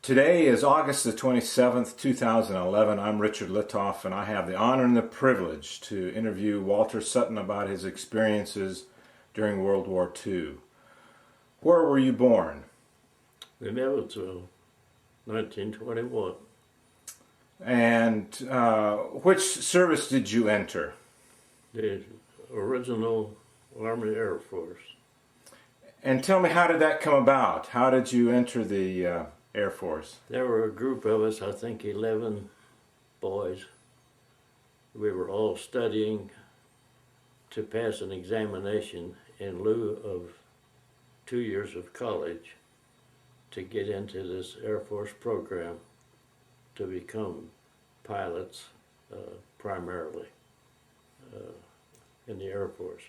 Today is August the 27th, 2011. I'm Richard Litoff, and I have the honor and the privilege to interview Walter Sutton about his experiences during World War II. Where were you born? In Evansville, 1921. And which service did you enter? The original Army Air Force. And tell me, how did that come about? How did you enter the Air Force? There were a group of us, I think 11 boys. We were all studying to pass an examination in lieu of 2 years of college to get into this Air Force program to become pilots primarily in the Air Force.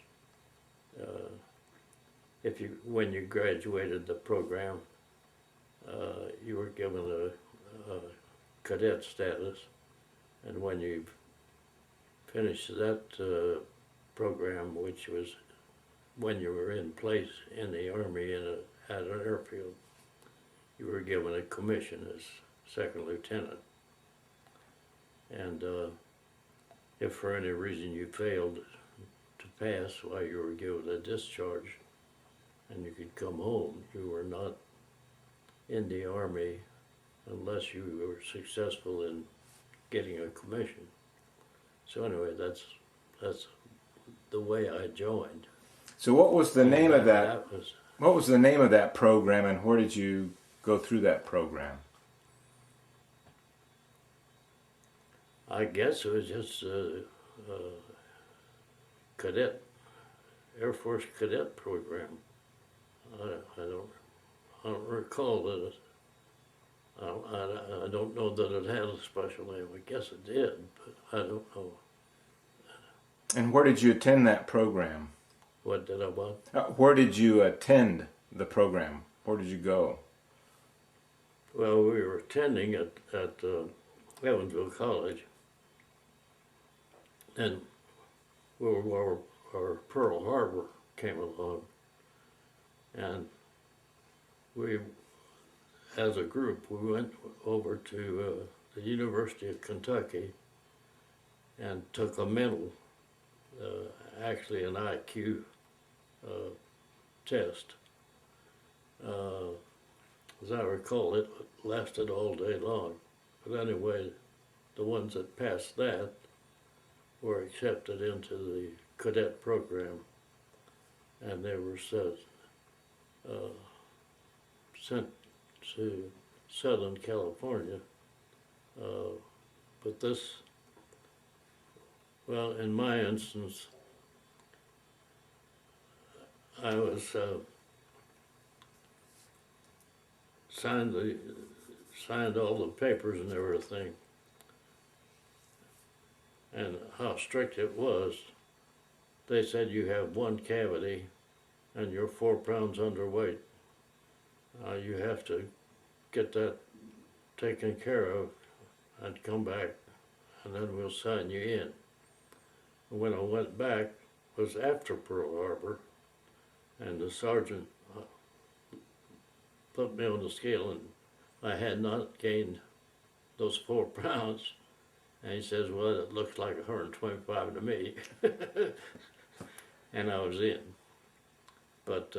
When you graduated the program, you were given a cadet status, and when you finished that program, which was when you were in place in the Army at an airfield, you were given a commission as second lieutenant. And if for any reason you failed to pass while you were given a discharge and you could come home, you were not in the Army unless you were successful in getting a commission. So anyway, that's the way I joined. So what was the name of that? What was the name of that program, and where did you go through that program? I guess it was just a cadet, Air Force cadet program. I don't recall that I don't know that it had a special name. I guess it did, but I don't know. And where did you attend that program? What did I want? Where did you attend the program? Where did you go? Well, we were attending at Evansville College, and our Pearl Harbor came along, and we, as a group, we went over to the University of Kentucky and took a mental, actually an IQ test. As I recall, it lasted all day long. But anyway, the ones that passed that were accepted into the cadet program, and they were sent to Southern California. But this, well, in my instance, I was signed all the papers and everything, and how strict it was. They said you have one cavity and you're 4 pounds underweight. You have to get that taken care of and come back, and then we'll sign you in. And when I went back, it was after Pearl Harbor, and the sergeant put me on the scale, and I had not gained those 4 pounds. And he says, well, it looks like 125 to me. And I was in. But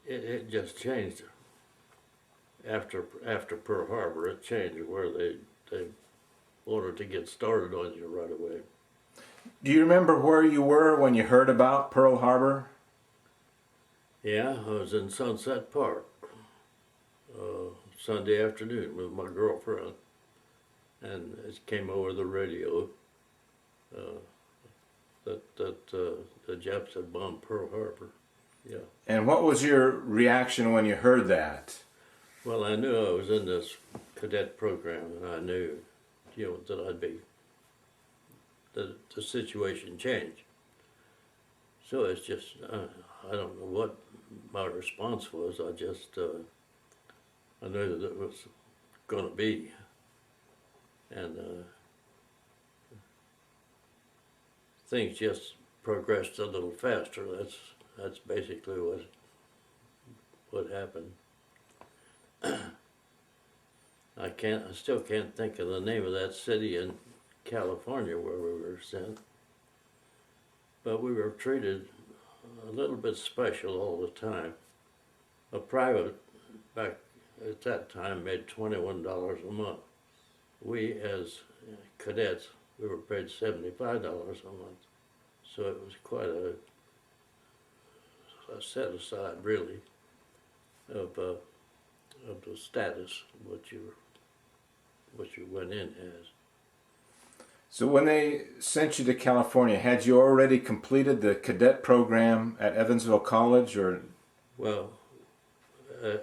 it just changed. After Pearl Harbor, it changed where they wanted to get started on you right away. Do you remember where you were when you heard about Pearl Harbor? Yeah, I was in Sunset Park Sunday afternoon with my girlfriend, and it came over the radio that the Japs had bombed Pearl Harbor. Yeah. And what was your reaction when you heard that? Well, I knew I was in this cadet program, and I knew, that I'd be, that the situation changed. So it's just, I don't know what my response was. I just, I knew that it was going to be, and things just progressed a little faster. That's basically what happened. I still can't think of the name of that city in California where we were sent. But we were treated a little bit special all the time. A private back at that time made $21 a month. We as cadets, we were paid $75 a month. So it was quite a set aside, really, of the status what you went in as. So when they sent you to California, had you already completed the cadet program at Evansville College, or? Well,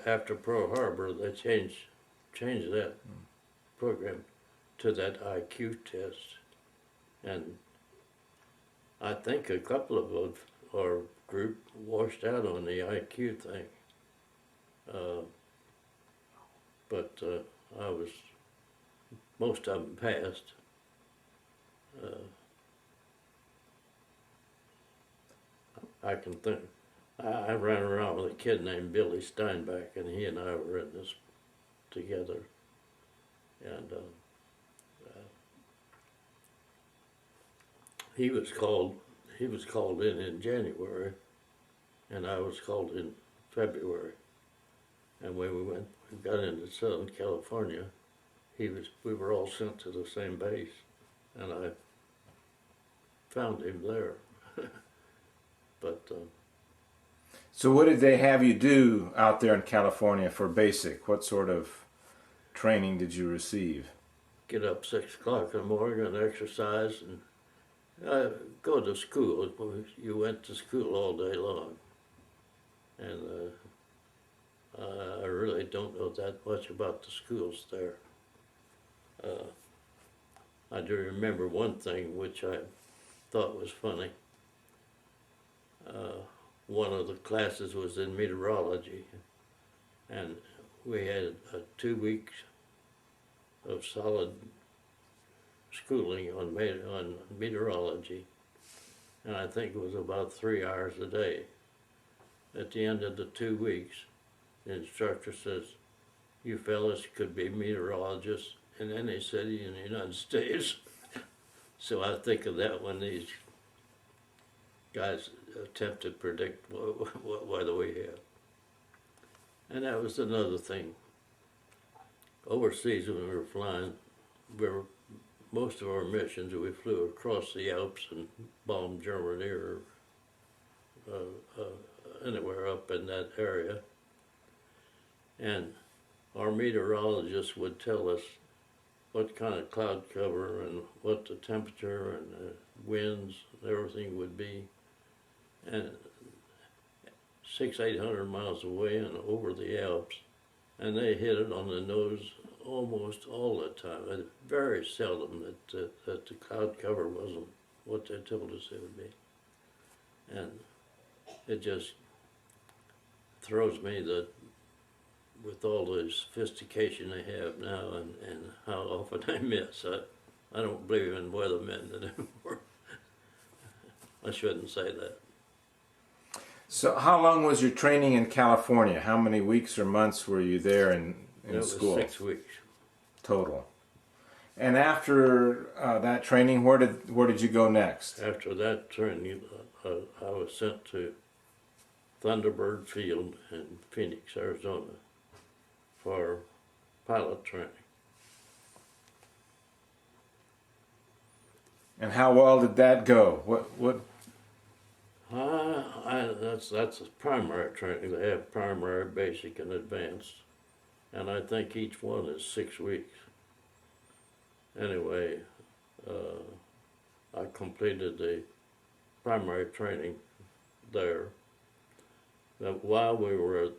after Pearl Harbor, they changed that program to that IQ test, and I think a couple of our group washed out on the IQ thing, but most of them passed. I can think. I ran around with a kid named Billy Steinbach, and he and I were in this together. And he was called in January, and I was called in February. And when we got into Southern California, we were all sent to the same base, and I found him there. But so what did they have you do out there in California for basic? What sort of training did you receive? Get up 6 o'clock in the morning and exercise and go to school. You went to school all day long. And I really don't know that much about the schools there. I do remember one thing which I thought was funny. One of the classes was in meteorology, and we had 2 weeks of solid schooling on meteorology, and I think it was about 3 hours a day. At the end of the 2 weeks, the instructor says, "You fellas could be meteorologists in any city in the United States." So I think of that when these guys attempt to predict what weather we have. And that was another thing. Overseas when we were flying, most of our missions, we flew across the Alps and bombed Germany or anywhere up in that area. And our meteorologists would tell us what kind of cloud cover and what the temperature and the winds and everything would be. And 600-800 miles away and over the Alps, and they hit it on the nose almost all the time. It very seldom that the cloud cover wasn't what they told us it would be. And it just throws me that with all the sophistication they have now and how often I miss, I don't believe in weathermen anymore. I shouldn't say that. So how long was your training in California? How many weeks or months were you there in school? It was 6 weeks. Total. And after that training, where did you go next? After that training, I was sent to Thunderbird Field in Phoenix, Arizona, for pilot training. And how well did that go? What? That's primary training. They have primary, basic, and advanced, and I think each one is 6 weeks. Anyway, I completed the primary training there. But while we were at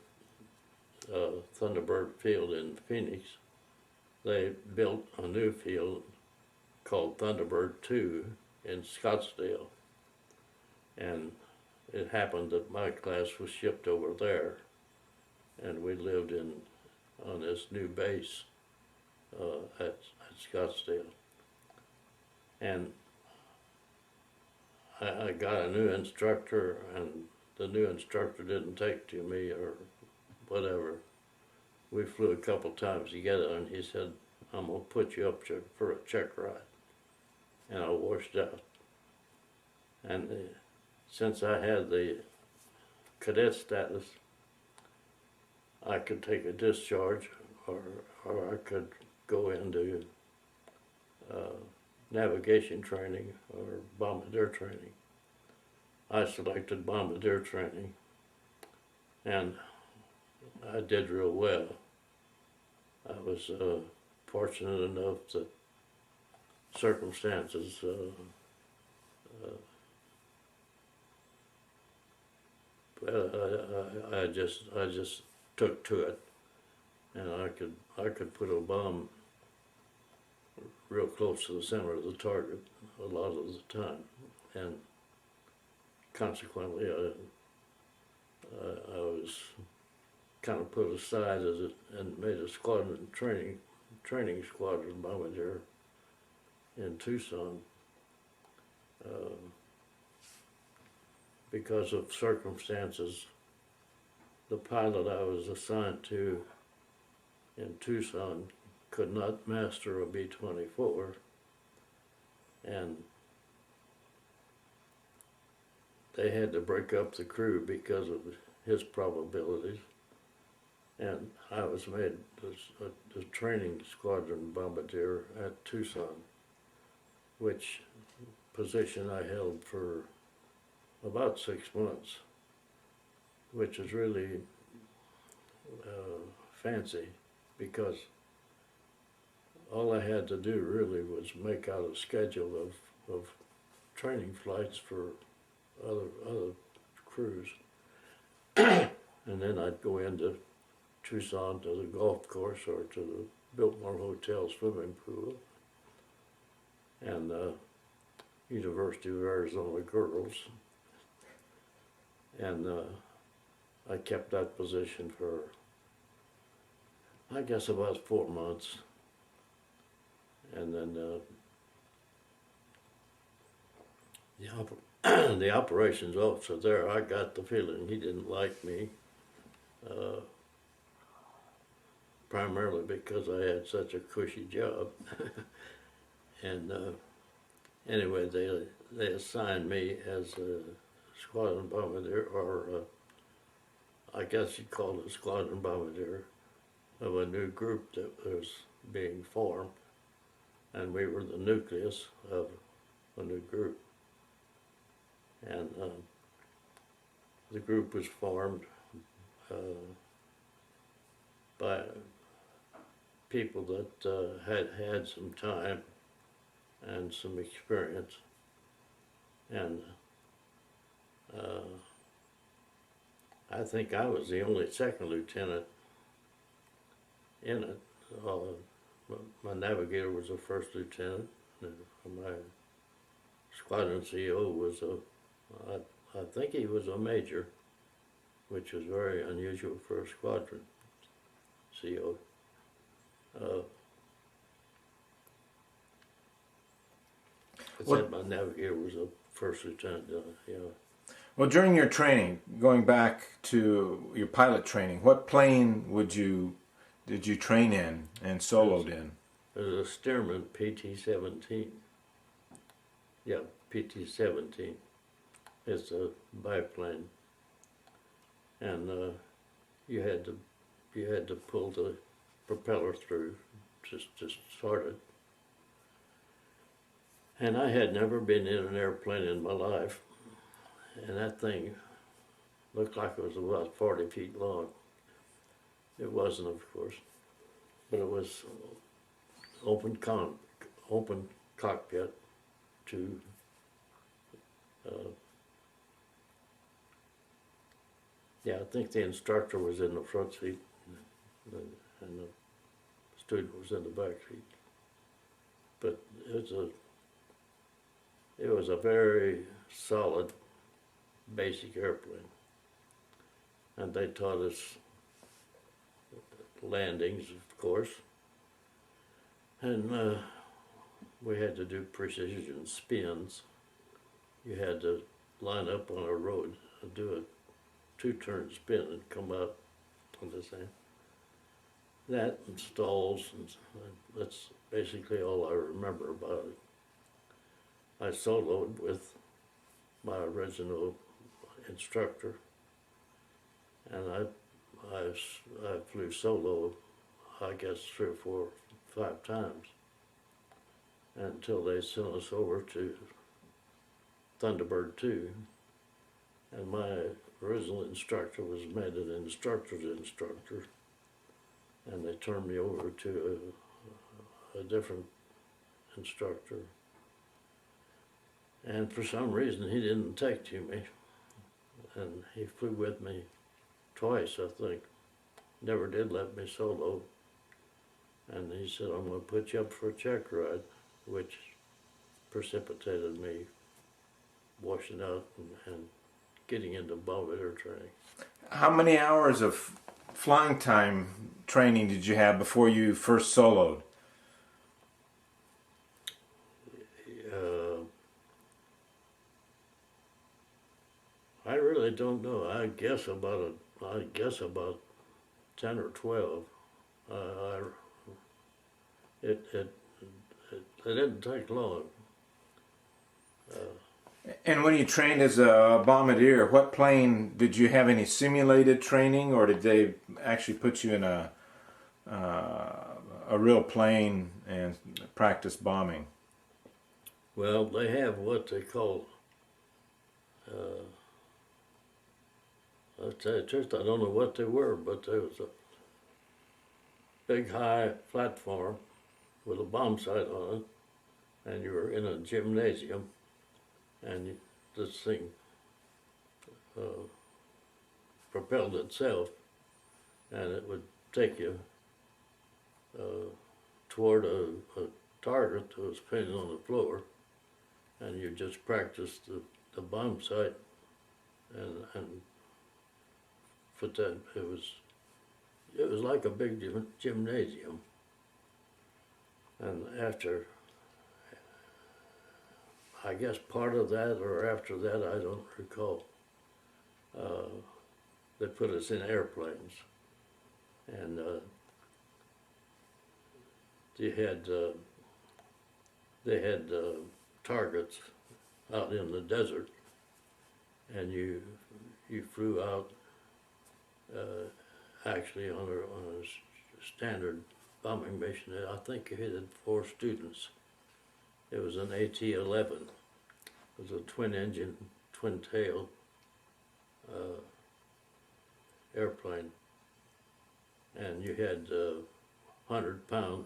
Thunderbird Field in Phoenix, they built a new field called Thunderbird II in Scottsdale. And it happened that my class was shipped over there, and we lived on this new base at Scottsdale. And I got a new instructor, and the new instructor didn't take to me or whatever. we flew a couple times together, and he said, "I'm gonna put you up for a check ride," and I washed out. And since I had the cadet status, I could take a discharge, or I could go into navigation training or bombardier training. I selected bombardier training, and I did real well. I was fortunate enough that circumstances I just took to it, and I could put a bomb real close to the center of the target a lot of the time, and consequently I was kind of put aside as and made a squadron training squadron bombardier in Tucson because of circumstances. The pilot I was assigned to in Tucson could not master a B-24, and they had to break up the crew because of his probabilities, and I was made the training squadron bombardier at Tucson, which position I held for about 6 months, which is really fancy, because all I had to do really was make out a schedule of training flights for other crews, and then I'd go into Tucson to the golf course or to the Biltmore Hotel swimming pool, and University of Arizona girls, and I kept that position for, I guess, about 4 months, and then the operations officer there, I got the feeling he didn't like me, primarily because I had such a cushy job. And anyway, they assigned me as a squadron bombardier, or I guess you'd call it a squadron bombardier, of a new group that was being formed, and we were the nucleus of a new group. And the group was formed by people that had some time and some experience, and I think I was the only second lieutenant in it. My navigator was a first lieutenant, and my squadron CO was I think he was a major, which was very unusual for a squadron CO. I said my navigator was a first lieutenant, Well, during your training, going back to your pilot training, what plane did you train in and soloed in? It was a Stearman PT-17. Yeah, PT-17. It's a biplane, and you had to pull the propeller through just start it. And I had never been in an airplane in my life, and that thing looked like it was about 40 feet long. It wasn't, of course, but it was open cockpit to I think the instructor was in the front seat, and the student was in the back seat. But it was a very solid, basic airplane, and they taught us landings, of course, and we had to do precision spins. You had to line up on a road and do a 2-turn spin and come out on the same. that and stalls, and that's basically all I remember about it. I soloed with my original instructor, and I flew solo, I guess 3 or 4, 5 times, until they sent us over to Thunderbird 2, and my original instructor was made an instructor's instructor, and they turned me over to a different instructor. And for some reason, he didn't take to me, and he flew with me twice, I think. Never did let me solo. And he said, I'm going to put you up for a check ride, which precipitated me washing out and getting into bombardier training. How many hours of flying time training did you have before you first soloed? I really don't know. I guess about 10 or 12. It didn't take long. And when you trained as a bombardier, what plane, did you have any simulated training, or did they actually put you in a real plane and practice bombing? Well, they have what they call, I'll tell you the truth, I don't know what they were, but there was a big high platform with a bomb sight on it, and you were in a gymnasium, and this thing propelled itself, and it would take you toward a target that was painted on the floor, and you just practiced the bomb sight, and put that, it was like a big gymnasium. And after, I guess part of that or after that, I don't recall, they put us in airplanes, and they had targets out in the desert, and you flew out actually on a standard bombing mission. I think it had 4 students. It was an AT-11. It was a twin-engine, twin-tail airplane, and you had 100-pound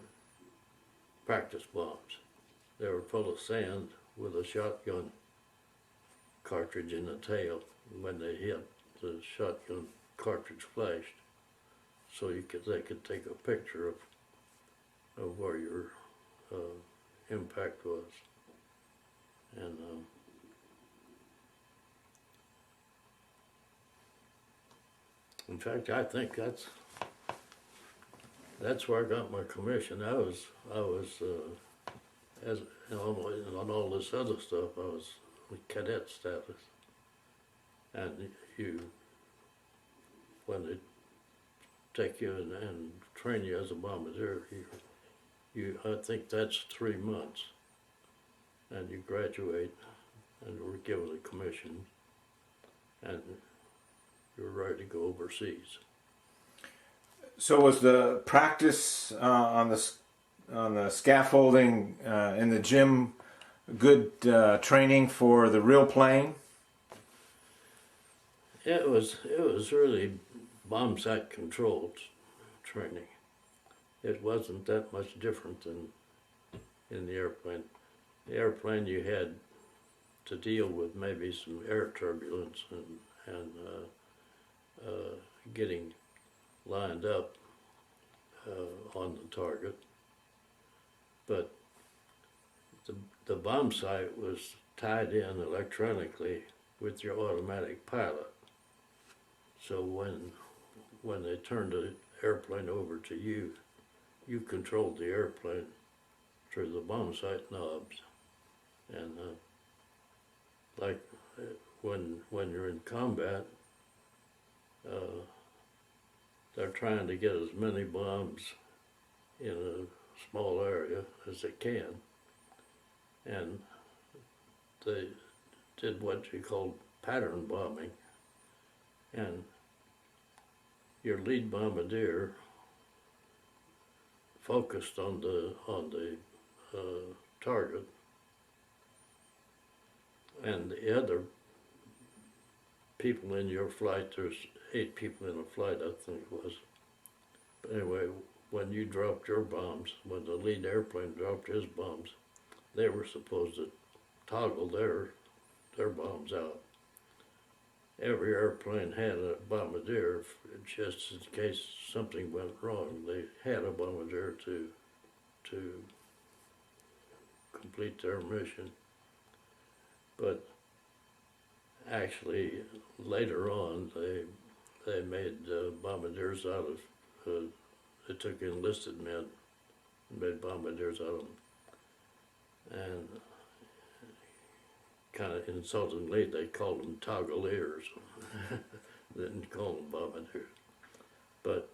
practice bombs. They were full of sand with a shotgun cartridge in the tail. When they hit, the shotgun cartridge flashed, so they could take a picture of where your impact was. And in fact, I think that's where I got my commission. I was as on all this other stuff, I was with cadet status, and when they take you and train you as a bombardier, I think that's 3 months, and you graduate and were given a commission, and you're ready to go overseas. So was the practice on the scaffolding in the gym good training for the real plane? It was really bomb sight controlled training. It wasn't that much different than in the airplane. The airplane, you had to deal with maybe some air turbulence and getting lined up on the target. But the bomb sight was tied in electronically with your automatic pilot. So when they turned the airplane over to you, you controlled the airplane through the bomb sight knobs. And like when you're in combat, they're trying to get as many bombs in a small area as they can, and they did what you call pattern bombing, and your lead bombardier focused on the target, and the other people in your flight, there's 8 people in a flight, I think it was. But anyway, when you dropped your bombs, when the lead airplane dropped his bombs, they were supposed to toggle their bombs out. Every airplane had a bombardier, just in case something went wrong. They had a bombardier to complete their mission. But actually, later on, they made bombardiers out of. They took enlisted men and made bombardiers out of them. And kind of insultingly, they called them toggleiers. They didn't call them bombardiers. But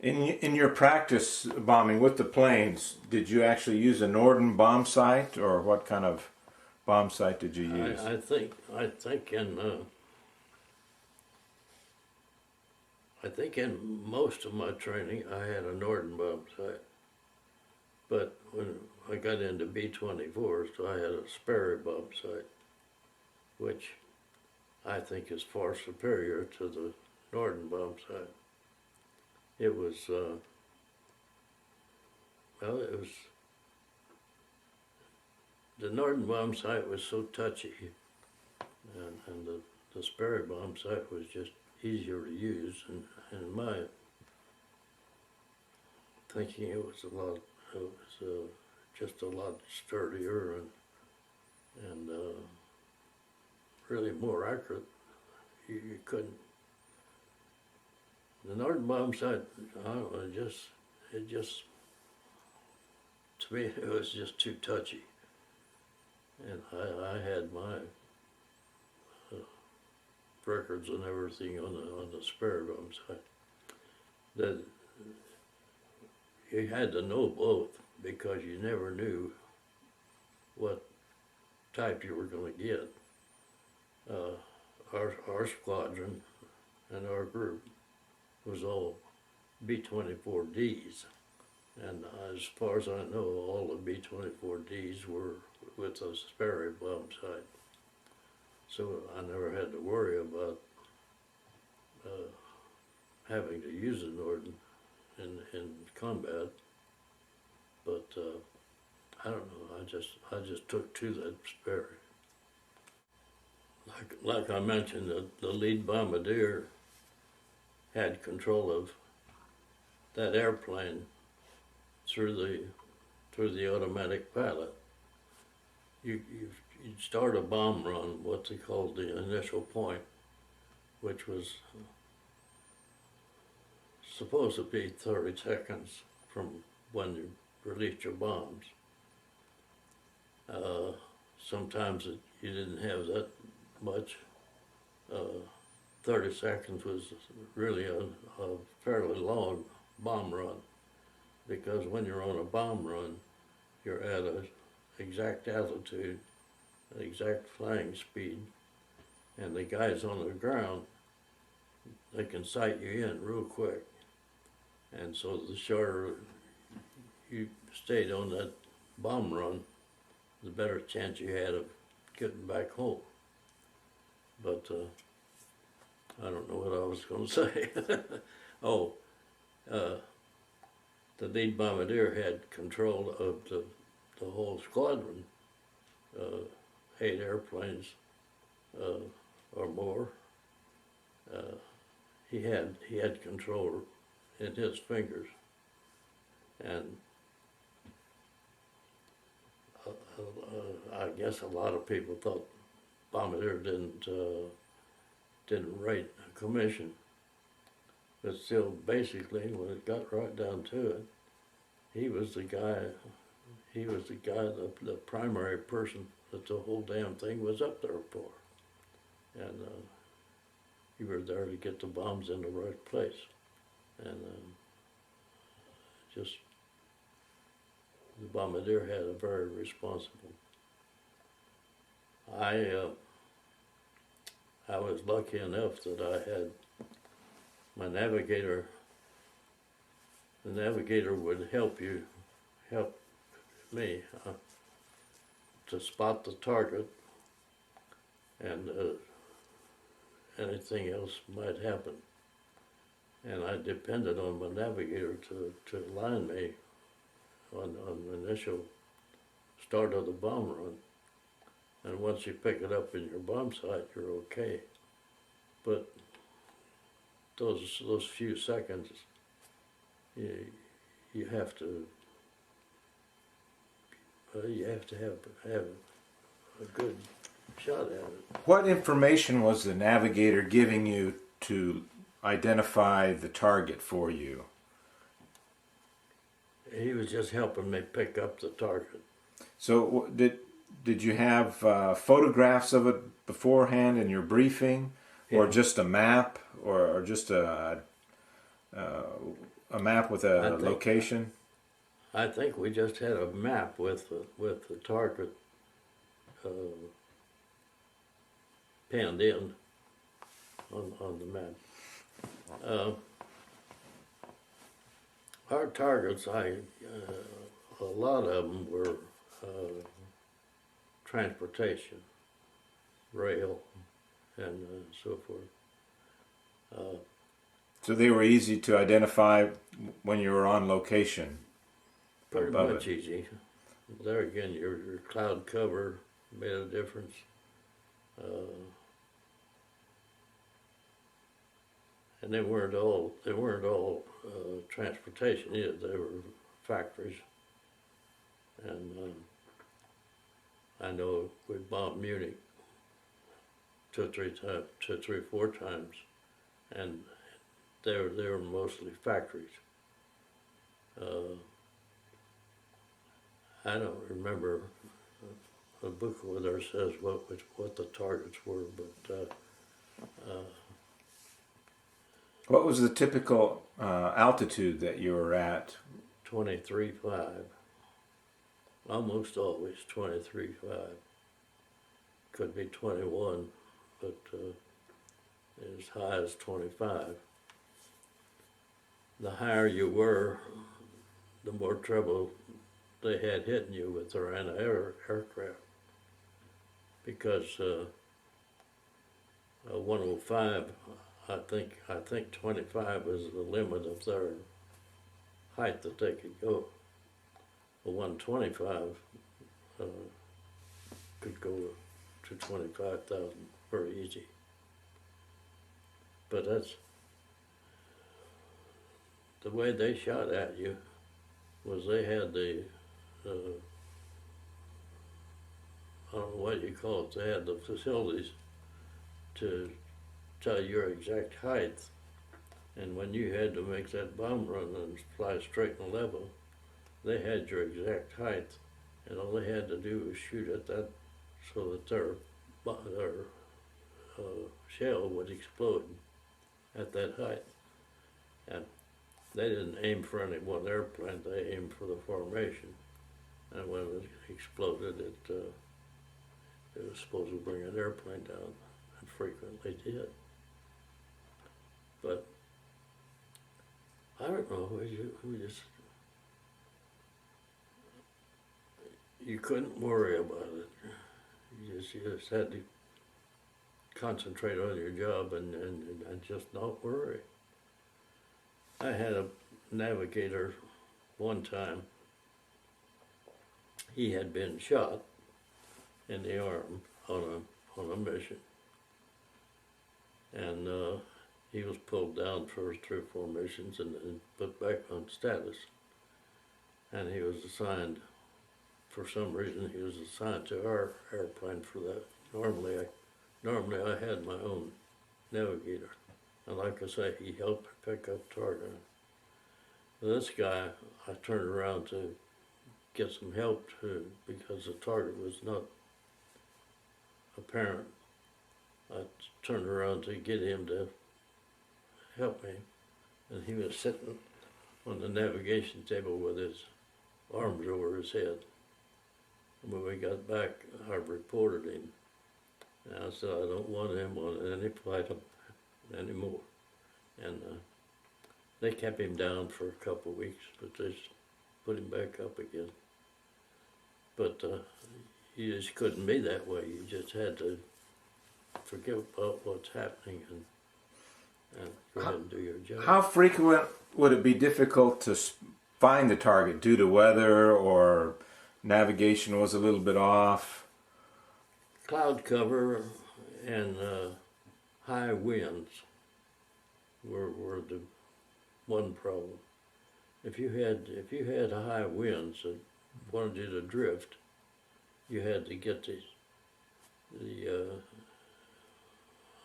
in your practice bombing with the planes, did you actually use a Norden bomb sight, or what kind of bomb sight did you use? I think in most of my training I had a Norden bomb sight, but when I got into B-24s, I had a Sperry bomb sight, which I think is far superior to the Norden bomb sight. It was the Norden bomb sight was so touchy, and the Sperry bomb sight was just easier to use, and in my thinking it was just a lot sturdier and really more accurate. You couldn't. The Norden bomb sight, I don't know, it just to me it was just too touchy, and I had my records and everything on the Sperry bomb sight. That you had to know both, because you never knew what type you were going to get. Our squadron and our group was all B-24Ds, and as far as I know, all the B-24Ds were with a Sperry bomb sight. So I never had to worry about having to use a Norden in combat. But I don't know. I just took to that Sperry. Like I mentioned, the lead bombardier had control of that airplane through the automatic pilot. You'd start a bomb run, what they called the initial point, which was supposed to be 30 seconds from when you released your bombs. Sometimes you didn't have that much. 30 seconds was really a fairly long bomb run, because when you're on a bomb run, you're at an exact altitude, an exact flying speed, and the guys on the ground, they can sight you in real quick. And so the shorter you stayed on that bomb run, the better chance you had of getting back home. But I don't know what I was going to say. Oh, the lead bombardier had control of the whole squadron, 8 airplanes or more. He had control in his fingers, and I guess a lot of people thought bombardier didn't rate a commission, but still, basically, when it got right down to it, he was the guy. He was the primary person that the whole damn thing was up there for, and you were there to get the bombs in the right place, and just the bombardier had a very responsible. I was lucky enough that I had my navigator. The navigator would help me to spot the target, and anything else might happen. And I depended on my navigator to line me on the initial start of the bomb run. And once you pick it up in your bomb sight, you're okay. But those few seconds, you have to have a good shot at it. What information was the navigator giving you to identify the target for you? He was just helping me pick up the target. So did you have photographs of it beforehand in your briefing, or just a map, or just a map with a location? I think we just had a map with the target penned in on the map. Our targets, a lot of them were transportation, rail, and so forth. So they were easy to identify when you were on location. Pretty much easy. There again, your cloud cover made a difference. And they weren't all transportation either. They were factories. And I know we bombed Munich two, three, 4 times, and they were mostly factories. I don't remember a book where there says what the targets were, but what was the typical altitude that you were at? 23.5. Almost always 23.5. Could be 21, but as high as 25. The higher you were, the more trouble they had hitting you with their anti-aircraft, because 105, I think 25 is the limit of their height that they could go. A 125 could go to 25,000 very easy. But that's the way they shot at you. Was they had the I don't know what you call it. They had the facilities to tell your exact height, and when you had to make that bomb run and fly straight and level, they had your exact height, and all they had to do was shoot at that so that their shell would explode at that height. And they didn't aim for any one airplane, they aimed for the formation. And when it exploded, it was supposed to bring an airplane down, and frequently did. But I don't know, you couldn't worry about it. You just had to concentrate on your job and just not worry. I had a navigator one time. He had been shot in the arm on a mission, and he was pulled down for 3 or 4 missions and put back on status. And he was assigned, for some reason, he was assigned to our airplane for that. Normally I had my own navigator, and like I say, he helped me pick up target. This guy, I turned around to get some help to, because the target was not apparent. I turned around to get him to help me, and he was sitting on the navigation table with his arms over his head. And when we got back, I reported him. And I said, I don't want him on any flight anymore. And they kept him down for a couple of weeks, but they put him back up again. But you just couldn't be that way. You just had to forget about what's happening and go ahead and do your job. How frequent would it be difficult to find the target due to weather or navigation was a little bit off? Cloud cover and high winds were the one problem. If you had high winds that wanted you to drift, you had to get the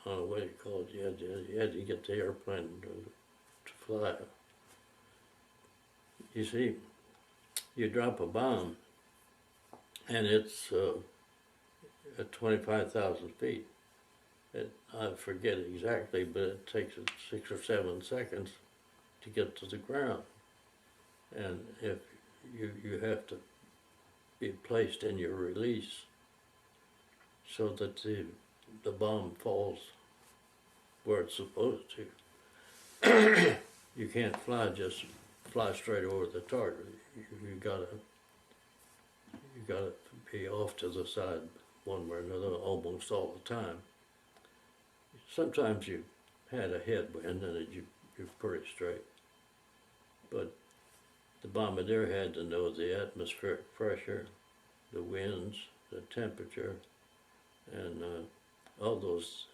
I don't know what you call it. You had to get the airplane to fly. You see, you drop a bomb, and it's at 25,000 feet. I forget exactly, but it takes 6 or 7 seconds to get to the ground. And if you have to be placed in your release so that the bomb falls where it's supposed to. You can't just fly straight over the target. You gotta be off to the side one way or another almost all the time. Sometimes you had a headwind and you're pretty straight. But the bombardier had to know the atmospheric pressure, the winds, the temperature, and all those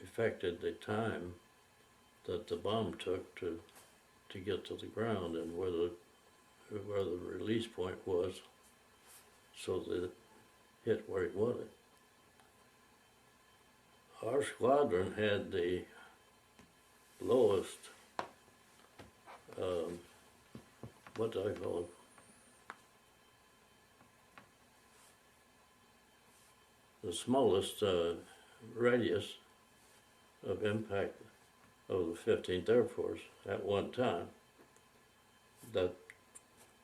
affected the time that the bomb took to get to the ground and where the release point was so that it hit where it wanted. Our squadron had the lowest, what do I call it? The smallest radius of impact of the 15th Air Force at one time. That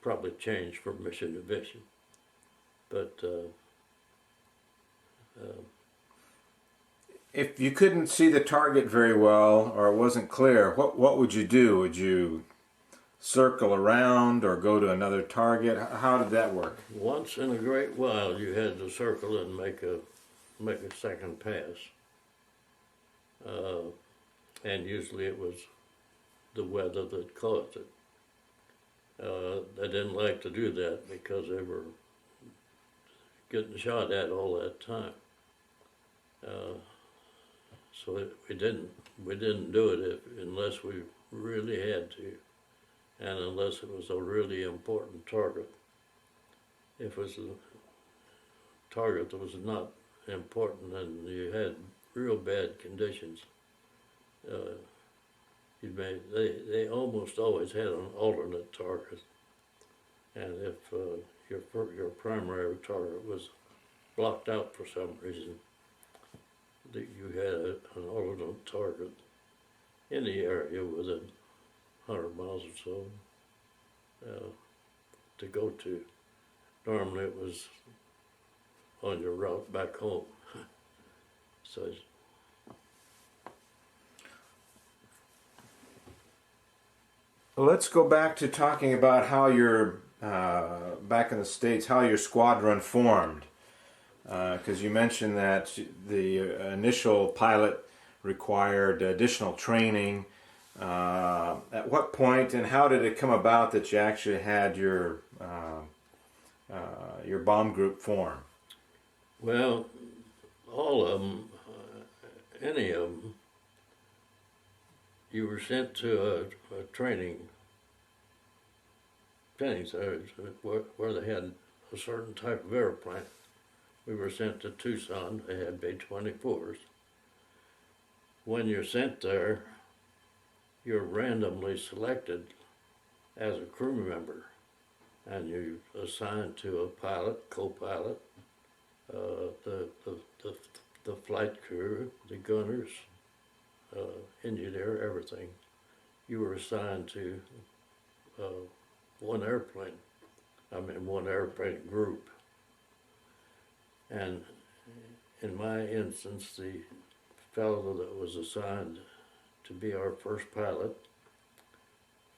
probably changed from mission to mission. But if you couldn't see the target very well or it wasn't clear, what would you do? Would you circle around or go to another target? How did that work? Once in a great while, you had to circle and make a second pass. And usually it was the weather that caused it. They didn't like to do that because they were getting shot at all that time. So we didn't do it unless we really had to, and unless it was a really important target. If it was a target that was not important and you had real bad conditions, they almost always had an alternate target, and if your primary target was blocked out for some reason, that you had an alternate target in the area within 100 miles or so to go to. Normally it was on your route back home. So let's go back to talking about how your back in the States, how your squadron formed. Because you mentioned that the initial pilot required additional training. At what point and how did it come about that you actually had your bomb group form? Well, all of them, any of them, you were sent to a training center where they had a certain type of airplane. We were sent to Tucson. They had B-24s. When you're sent there, you're randomly selected as a crew member, and you're assigned to a pilot, co-pilot, the the flight crew, the gunners, engineer, everything. You were assigned to one airplane. One airplane group. And in my instance, the fellow that was assigned to be our first pilot,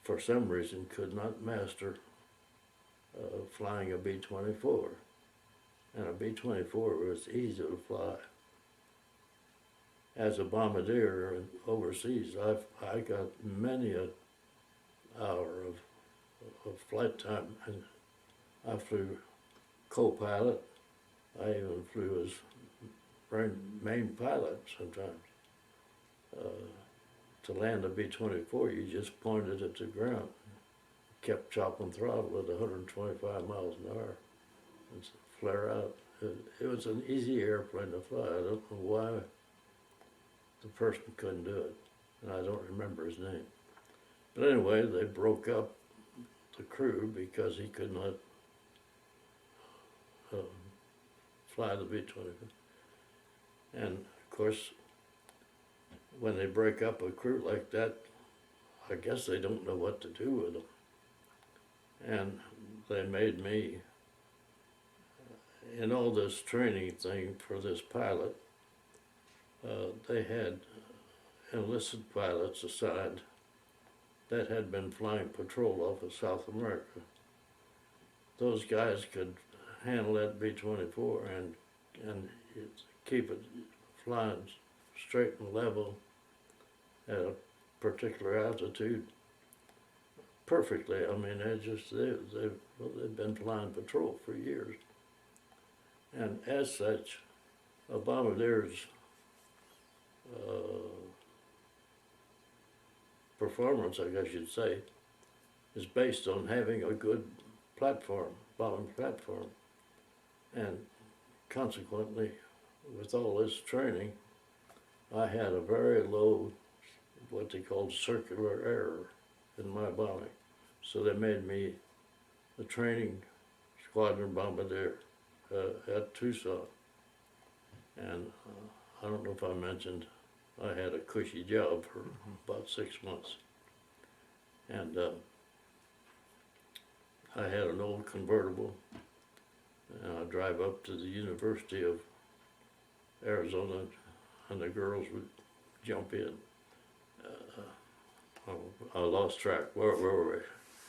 for some reason, could not master flying a B-24. And a B-24 was easy to fly. As a bombardier overseas, I got many an hour of flight time, and I flew co-pilot. I even flew as main pilot sometimes. To land a B-24, you just pointed at the ground, kept chopping throttle at 125 miles an hour, and flare out. It was an easy airplane to fly. I don't know why the person couldn't do it, and I don't remember his name. But anyway, they broke up the crew because he could not fly the B-24. And of course, when they break up a crew like that, I guess they don't know what to do with them. And they made me, in all this training thing for this pilot, they had enlisted pilots assigned that had been flying patrol off of South America. Those guys could handle that B-24 and keep it flying straight and level at a particular altitude perfectly. They've been flying patrol for years. And as such, a bombardier's performance, I guess you'd say, is based on having a good platform, bombing platform. And consequently, with all this training, I had a very low, what they called circular error in my bombing. So they made me the training squadron bombardier at Tucson. And I don't know if I mentioned, I had a cushy job for about 6 months. And I had an old convertible, and I'd drive up to the University of Arizona, and the girls would jump in. I lost track. Where were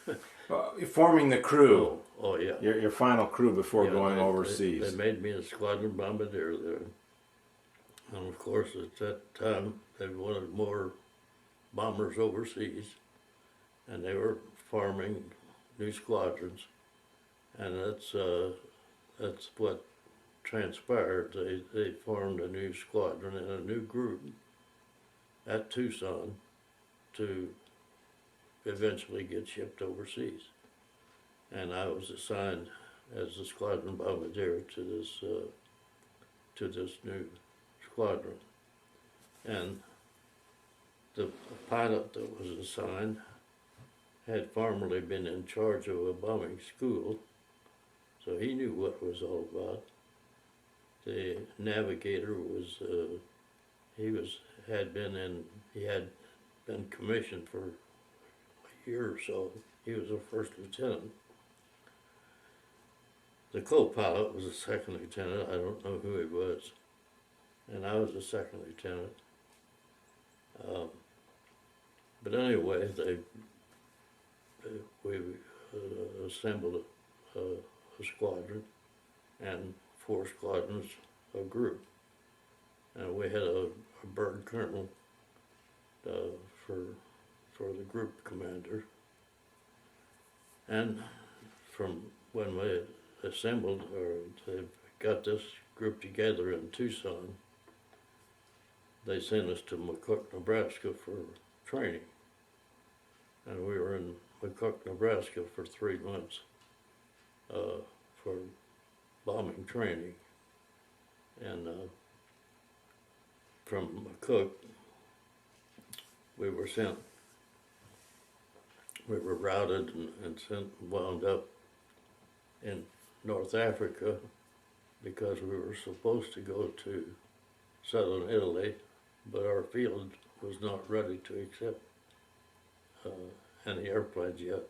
we? Forming the crew. Oh yeah. Your final crew before going overseas. They made me a squadron bombardier there. And of course, at that time, they wanted more bombers overseas, and they were forming new squadrons. And that's what transpired. They formed a new squadron and a new group at Tucson to eventually get shipped overseas. And I was assigned as the squadron bombardier to this new squadron. And the pilot that was assigned had formerly been in charge of a bombing school, so he knew what it was all about. The navigator was, he had been commissioned for a year or so. He was a first lieutenant. The co-pilot was a second lieutenant. I don't know who he was. And I was a second lieutenant. But anyway, we assembled a squadron, and 4 squadrons a group. And we had a bird colonel for the group commander. And from when we assembled, or they got this group together in Tucson, they sent us to McCook, Nebraska for training. And we were in McCook, Nebraska for 3 months for bombing training. And from McCook, we were routed and wound up in North Africa because we were supposed to go to southern Italy, but our field was not ready to accept any airplanes yet.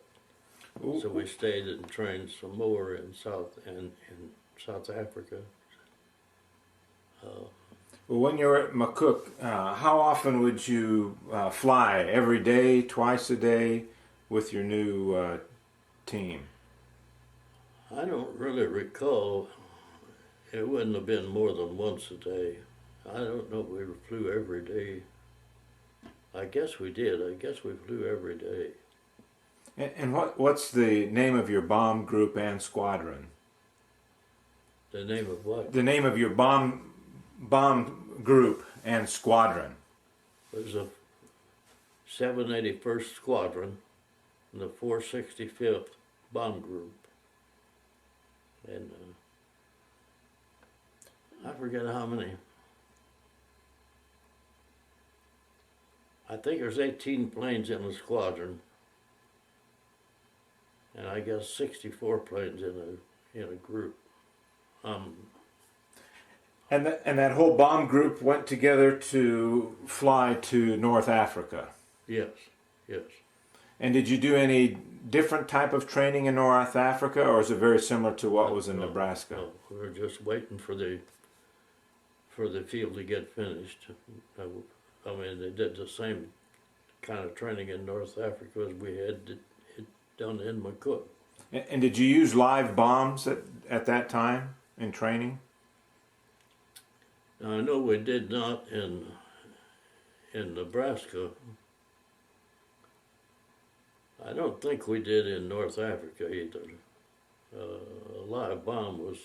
So we stayed and trained some more in South Africa. Well, when you were at McCook, how often would you fly? Every day, twice a day, with your new team? I don't really recall. It wouldn't have been more than once a day. I don't know if we flew every day. I guess we did. I guess we flew every day. And what's the name of your bomb group and squadron? The name of what? The name of your bomb group and squadron. It was a 781st Squadron and the 465th Bomb Group. And I forget how many. I think there's 18 planes in the squadron, and I guess 64 planes in a group. And that whole bomb group went together to fly to North Africa. Yes, yes. And did you do any different type of training in North Africa, or is it very similar to what was in Nebraska? No, we were just waiting for the field to get finished. I mean, they did the same kind of training in North Africa as we had done in McCook. And did you use live bombs at that time in training? Now, I know we did not in Nebraska. I don't think we did in North Africa either. A live bomb was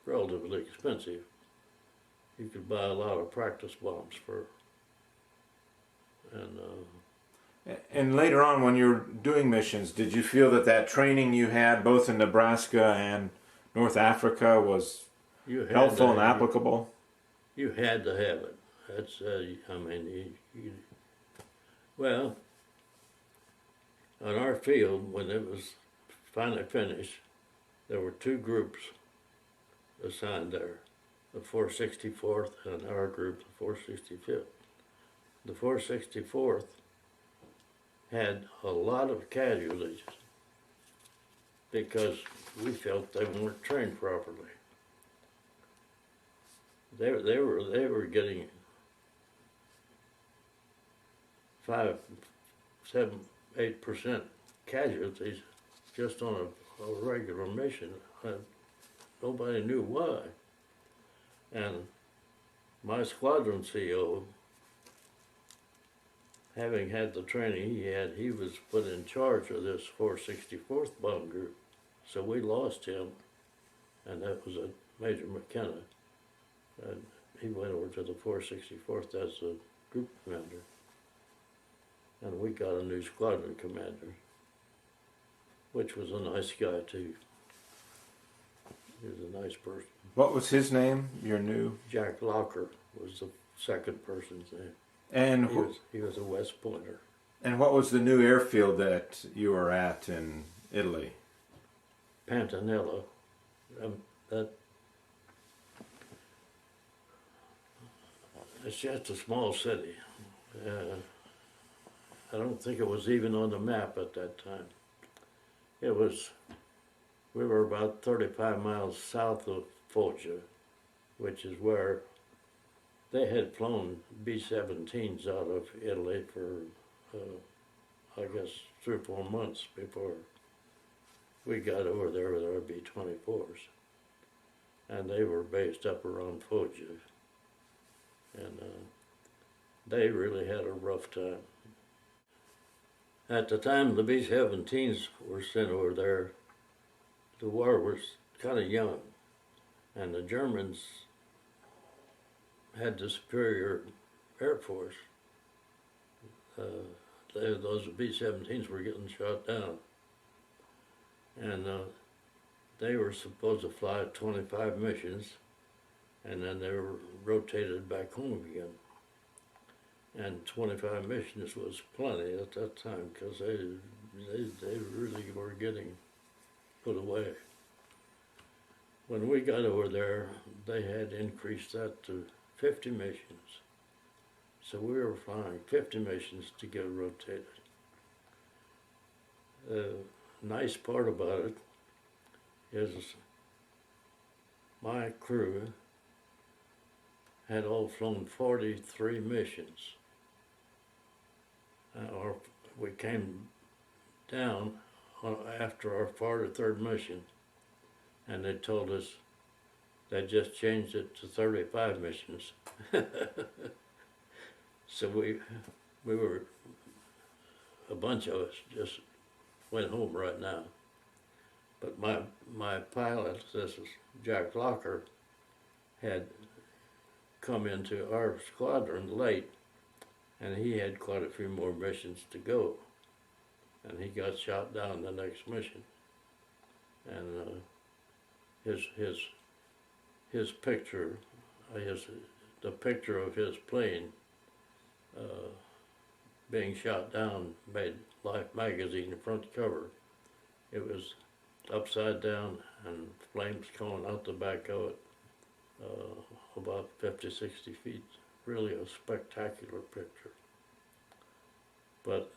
relatively expensive. You could buy a lot of practice bombs And later on, when you were doing missions, did you feel that training you had both in Nebraska and North Africa was helpful and applicable? You had to have it. That's, I mean, well, on our field, when it was finally finished, there were two groups assigned there, the 464th and our group, the 465th. The 464th had a lot of casualties because we felt they weren't trained properly. They were getting 5, 7, 8% casualties just on a regular mission. Nobody knew why. And my squadron CO, having had the training he was put in charge of this 464th bomb group. So we lost him, and that was a Major McKenna. And he went over to the 464th as the group commander. And we got a new squadron commander, which was a nice guy too. He was a nice person. What was his name, your new? Jack Locker was the second person's name. And he was a West Pointer. And what was the new airfield that you were at in Italy? Pantanella. It's just a small city. I don't think it was even on the map at that time. We were about 35 miles south of Foggia, which is where they had flown B-17s out of Italy for, I guess, 3 or 4 months before we got over there with our B-24s. And they were based up around Foggia. And they really had a rough time. At the time the B-17s were sent over there, the war was kind of young, and the Germans had the superior Air Force. Those B-17s were getting shot down, and they were supposed to fly 25 missions, and then they were rotated back home again. And 25 missions was plenty at that time because they really were getting put away. When we got over there, they had increased that to 50 missions. So we were flying 50 missions to get rotated. The nice part about it is my crew had all flown 43 missions. Or we came down after our 43rd mission, and they told us they just changed it to 35 missions. So we were, a bunch of us just went home right now. But my pilot, this is Jack Locker, had come into our squadron late, and he had quite a few more missions to go. And he got shot down the next mission. And his picture, the picture of his plane being shot down made Life magazine front cover. It was upside down and flames coming out the back of it, about 50, 60 feet. Really a spectacular picture. But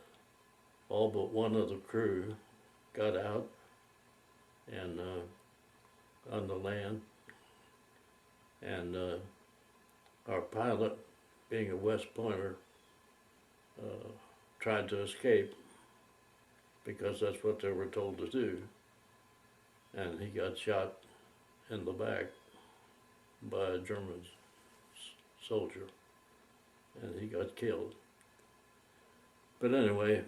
all but one of the crew got out and on the land, and our pilot, being a West Pointer, tried to escape because that's what they were told to do, and he got shot in the back by a German soldier, and he got killed. But anyway,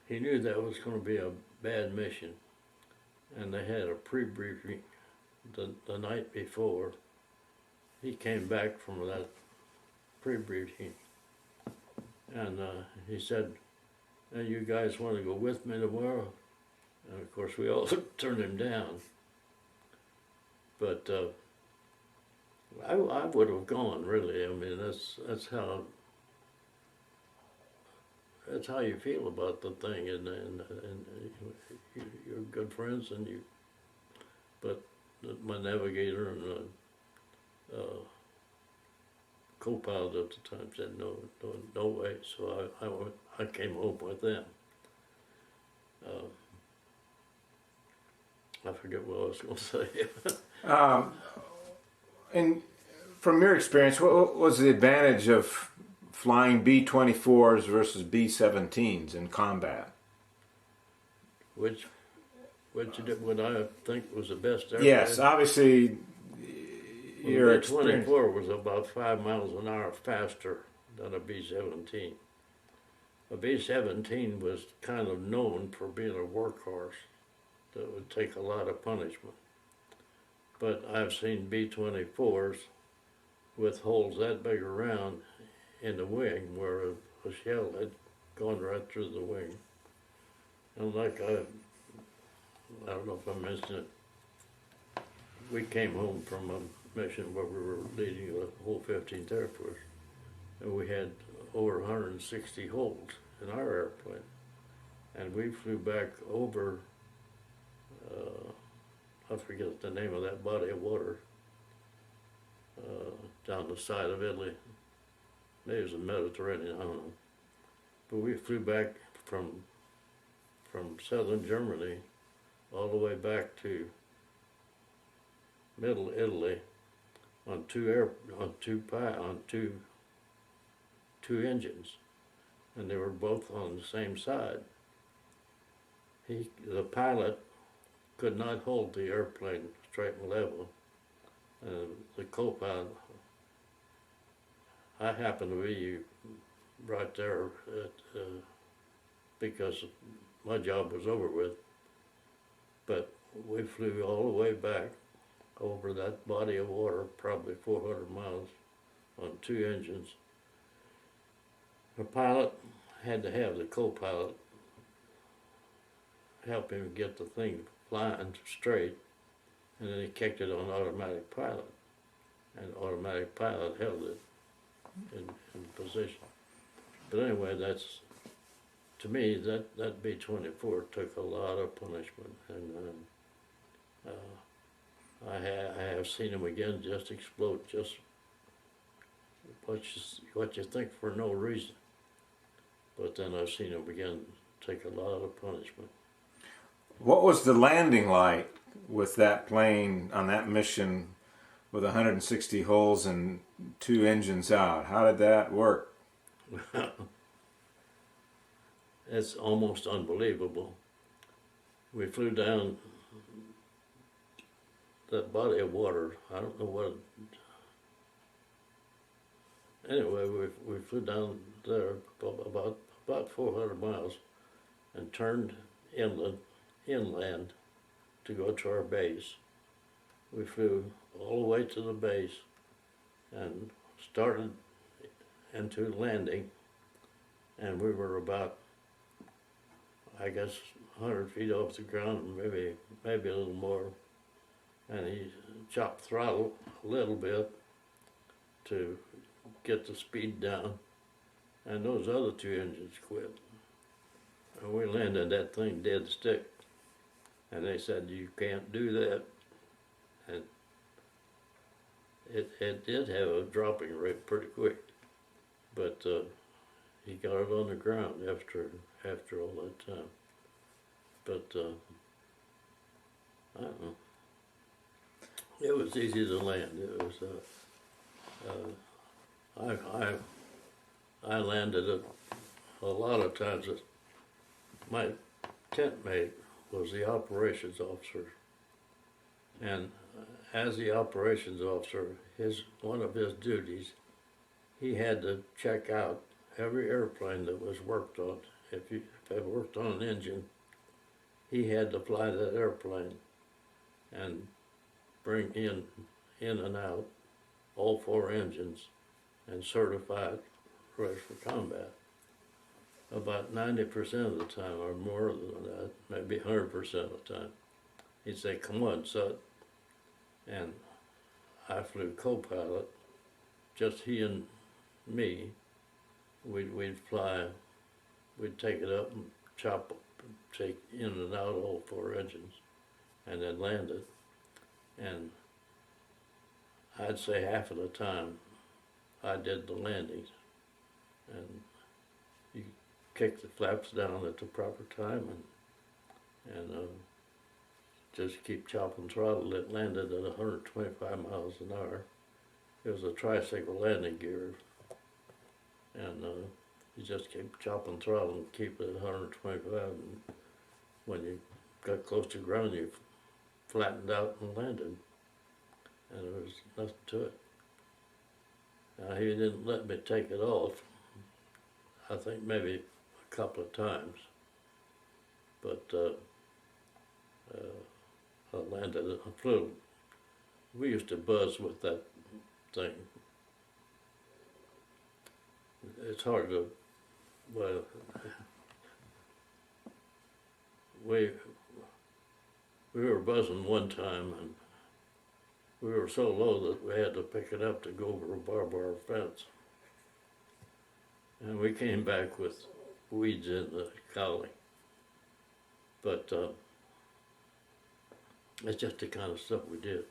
he knew that was going to be a bad mission, and they had a pre-briefing the night before. He came back from that pre-briefing, and he said, "Hey, you guys want to go with me tomorrow?" And of course we all turned him down. But I would have gone, really. I mean, that's how you feel about the thing, and you're good friends, and you. But my navigator and co-pilot at the time said no way. So I came home with them. I forget what I was going to say. And from your experience, what was the advantage of flying B-24s versus B-17s in combat? Which would I think was the best airplane? Yes, obviously your A experience. B-24 was about 5 miles an hour faster than a B-17. A B-17 was kind of known for being a workhorse that would take a lot of punishment. But I've seen B-24s with holes that big around in the wing where a shell had gone right through the wing. And like I don't know if I mentioned it, we came home from a mission where we were leading the whole 15th Air Force, and we had over 160 holes in our airplane. And we flew back over, I forget the name of that body of water, down the side of Italy. Maybe it was the Mediterranean, I don't know. But we flew back from southern Germany all the way back to middle Italy on two engines, and they were both on the same side. The pilot could not hold the airplane straight and level. The co-pilot, I happened to be right there because my job was over with, but we flew all the way back over that body of water, probably 400 miles on two engines. The pilot had to have the co-pilot help him get the thing flying straight, and then he kicked it on automatic pilot, and automatic pilot held it in position. But anyway, to me, that B-24 took a lot of punishment, and I have seen them again just explode just what you think for no reason. But then I've seen them begin to take a lot of punishment. What was the landing like with that plane on that mission with 160 holes and 2 engines out? How did that work? It's almost unbelievable. We flew down that body of water. I don't know what. Anyway, we flew down there about 400 miles and turned inland to go to our base. We flew all the way to the base and started into landing, and we were about, I guess, 100 feet off the ground, maybe a little more. And he chopped throttle a little bit to get the speed down, and those other 2 engines quit. And we landed that thing dead stick. And they said, you can't do that. And it did have a dropping rate pretty quick, but he got it on the ground after all that time. But I don't know. It was easy to land. It was. I landed it a lot of times. My tent mate was the operations officer, and as the operations officer, one of his duties, he had to check out every airplane that was worked on. If I worked on an engine, he had to fly that airplane and bring in and out all 4 engines and certify it ready for combat. About 90% of the time, or more than that, maybe 100% of the time, he'd say, come on, Sut. And I flew co-pilot, just he and me. We'd fly, we'd take it up and take in and out all 4 engines, and then land it. And I'd say half of the time I did the landings, and you kick the flaps down at the proper time and just keep chopping throttle. It landed at 125 miles an hour. It was a tricycle landing gear, and you just keep chopping throttle and keep it at 125. And when you got close to ground, you flattened out and landed, and there was nothing to it. Now, he didn't let me take it off, I think maybe a couple of times, but I landed it, I flew. We used to buzz with that thing. It's hard to, well, we were buzzing one time, and we were so low that we had to pick it up to go over a barbed wire fence. And we came back with weeds in the cowling. But it's just the kind of stuff we did.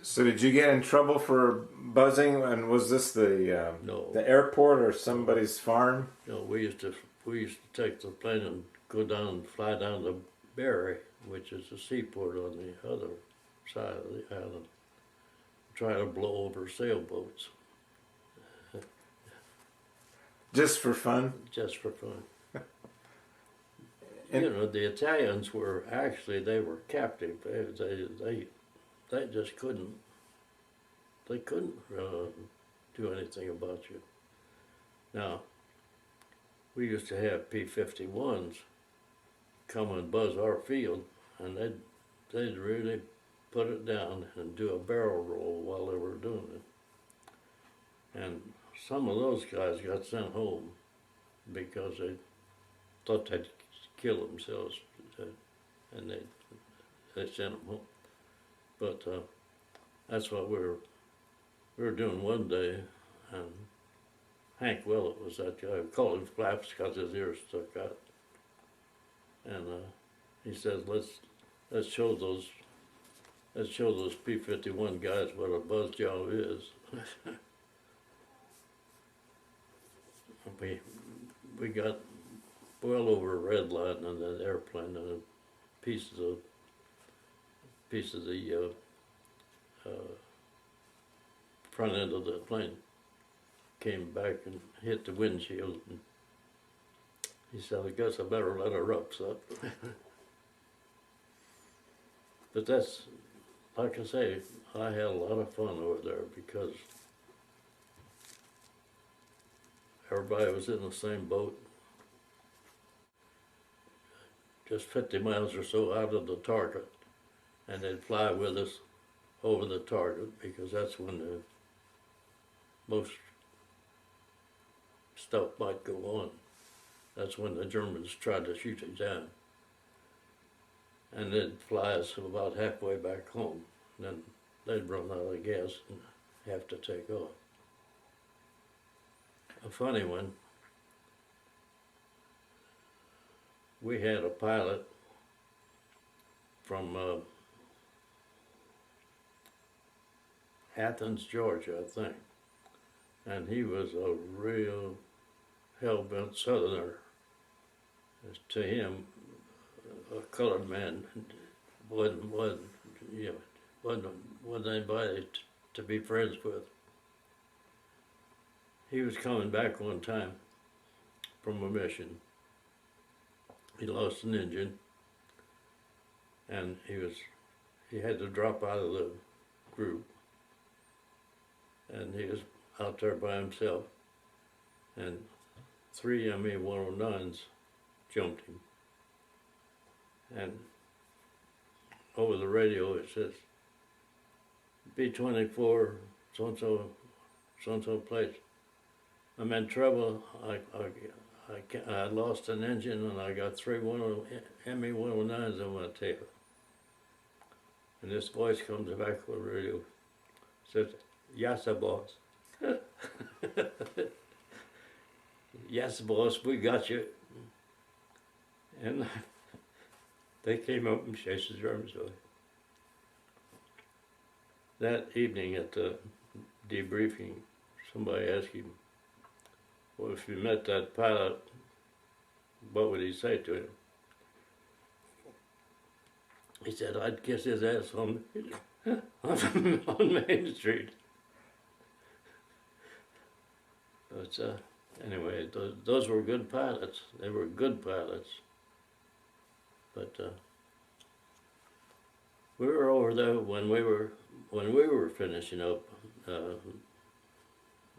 So did you get in trouble for buzzing? And was this the airport or somebody's farm? No, we used to take the plane and go down, fly down to Barry, which is the seaport on the other side of the island, try to blow over sailboats. Just for fun? Just for fun. You know, the Italians were actually, they were captive. They just couldn't, they couldn't do anything about you. Now, we used to have P-51s come and buzz our field, and they'd really put it down and do a barrel roll while they were doing it. And some of those guys got sent home because they thought they'd kill themselves, and they sent them home. But that's what we were doing one day, and Hank Willett was that guy. We called him Flaps because his ears stuck out. And he says, let's show those P-51 guys what a buzz job is. we got well over a red line on that airplane, and a piece of the front end of the plane came back and hit the windshield. And he said, "I guess I better let her up, son." But that's, like I say, I had a lot of fun over there because everybody was in the same boat, just 50 miles or so out of the target, and they'd fly with us over the target because that's when the most stuff might go on. That's when the Germans tried to shoot it down. And they'd fly us about halfway back home. Then they'd run out of gas and have to take off. A funny one, we had a pilot from Athens, Georgia, I think. And he was a real hell-bent Southerner. To him, a colored man wasn't anybody to be friends with. He was coming back one time from a mission. He lost an engine, and he had to drop out of the group, and he was out there by himself, and 3 ME-109s jumped him. And over the radio it says, B-24, so-and-so place. I'm in trouble. I lost an engine and I got 3 ME-109s on my tail. And this voice comes back on the radio, says, "Yes, boss." "Yes, boss, we got you." And they came up and chased the Germans away. That evening at the debriefing, somebody asked him, "Well, if you met that pilot, what would he say to him?" He said, "I'd kiss his ass on Main Street." But anyway, those were good pilots. They were good pilots. But we were over there when we were finishing up.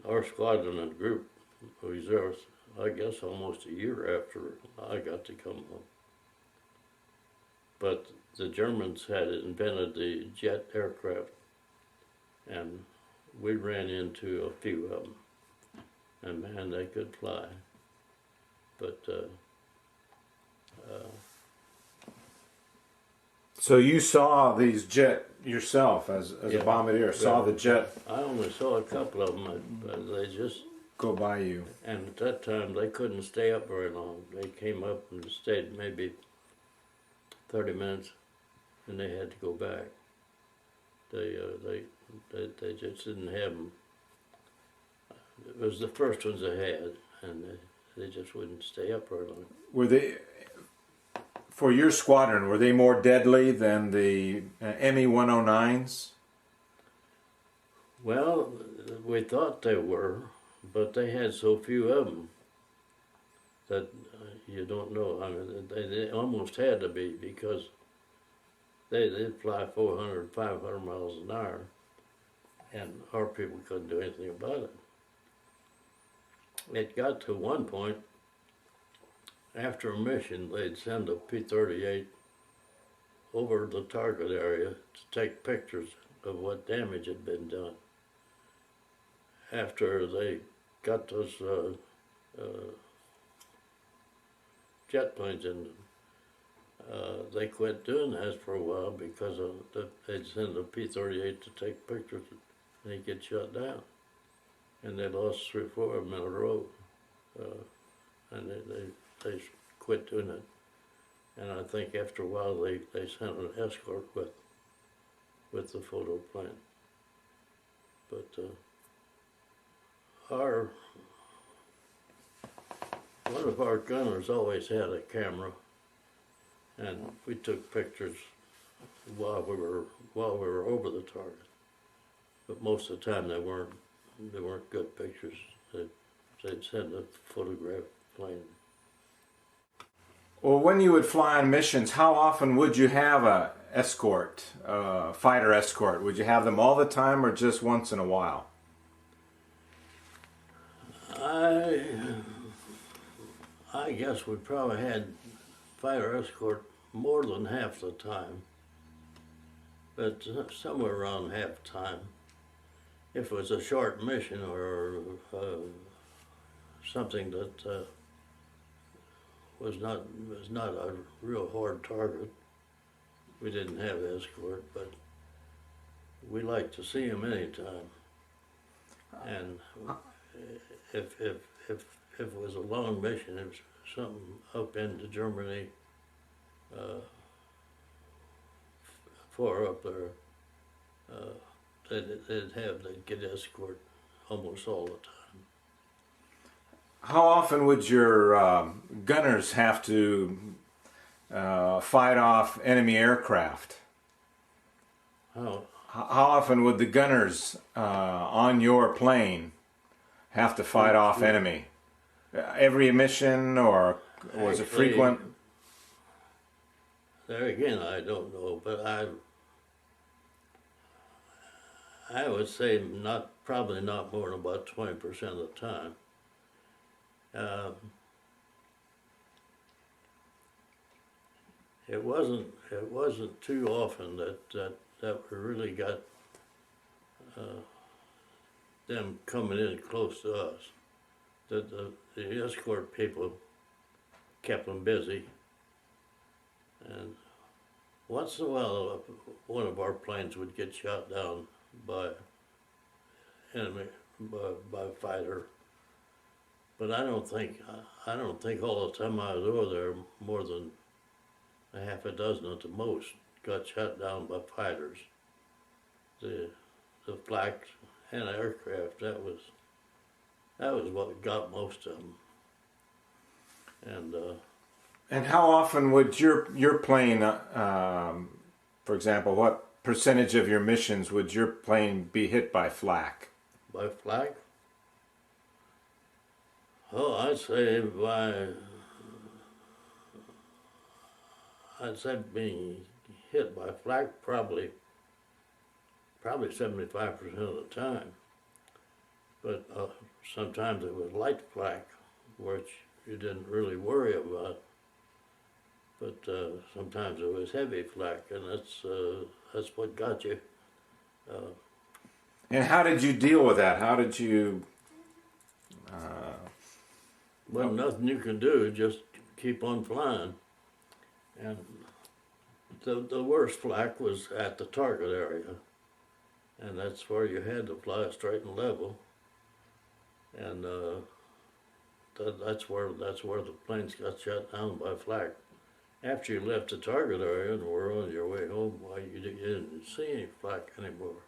Our squadron and group was there, I guess, almost a year after I got to come home. But the Germans had invented the jet aircraft, and we ran into a few of them. And man, they could fly. But So you saw these jet yourself as Yeah. a bombardier, saw the jet I only saw a couple of them, but they just, go by you. and at that time they couldn't stay up very long. They came up and stayed maybe 30 minutes, and they had to go back. They just didn't have them. It was the first ones they had, and they just wouldn't stay up very long. Were they, for your squadron, were they more deadly than the ME-109s? Well, we thought they were, but they had so few of them that you don't know. I mean, they almost had to be, because they'd fly 400, 500 miles an hour, and our people couldn't do anything about it. It got to one point, after a mission, they'd send a P-38 over the target area to take pictures of what damage had been done. After they got those jet planes in, they quit doing that for a while because they'd send a P-38 to take pictures and he'd get shut down. And they lost 3 or 4 of them in a row. And they quit doing it. And I think after a while they sent an escort with the photo plane. But our one of our gunners always had a camera, and we took pictures while we were over the target. But most of the time they weren't good pictures. They'd send a photograph plane. Well, when you would fly on missions, how often would you have a escort, fighter escort? Would you have them all the time or just once in a while? I guess we probably had fighter escort more than half the time, but somewhere around half the time. If it was a short mission or something that was not a real hard target, we didn't have escort, but we liked to see them anytime. And if it was a long mission, it was something up into Germany, far up there, they'd get escort almost all the time. How often would your gunners have to fight off enemy aircraft? How often would the gunners on your plane have to fight off enemy? Every mission, or was it frequent? There again, I don't know, but I would say probably not more than about 20% of the time. It wasn't too often that we really got them coming in close to us. The escort people kept them busy, and once in a while one of our planes would get shot down by enemy, by a fighter. But I don't think all the time I was over there, more than a half a dozen at the most got shot down by fighters. The flak and aircraft, that was what got most of them. And how often would your plane, for example, what percentage of your missions would your plane be hit by flak? By flak? Oh, I'd say being hit by flak probably 75% of the time. But sometimes it was light flak, which you didn't really worry about. But sometimes it was heavy flak, and that's what got you. And how did you deal with that? How did you? Well, nothing you can do, just keep on flying. And the worst flak was at the target area, and that's where you had to fly straight and level. And that's where the planes got shot down by flak. After you left the target area and were on your way home, well, you didn't see any flak anymore.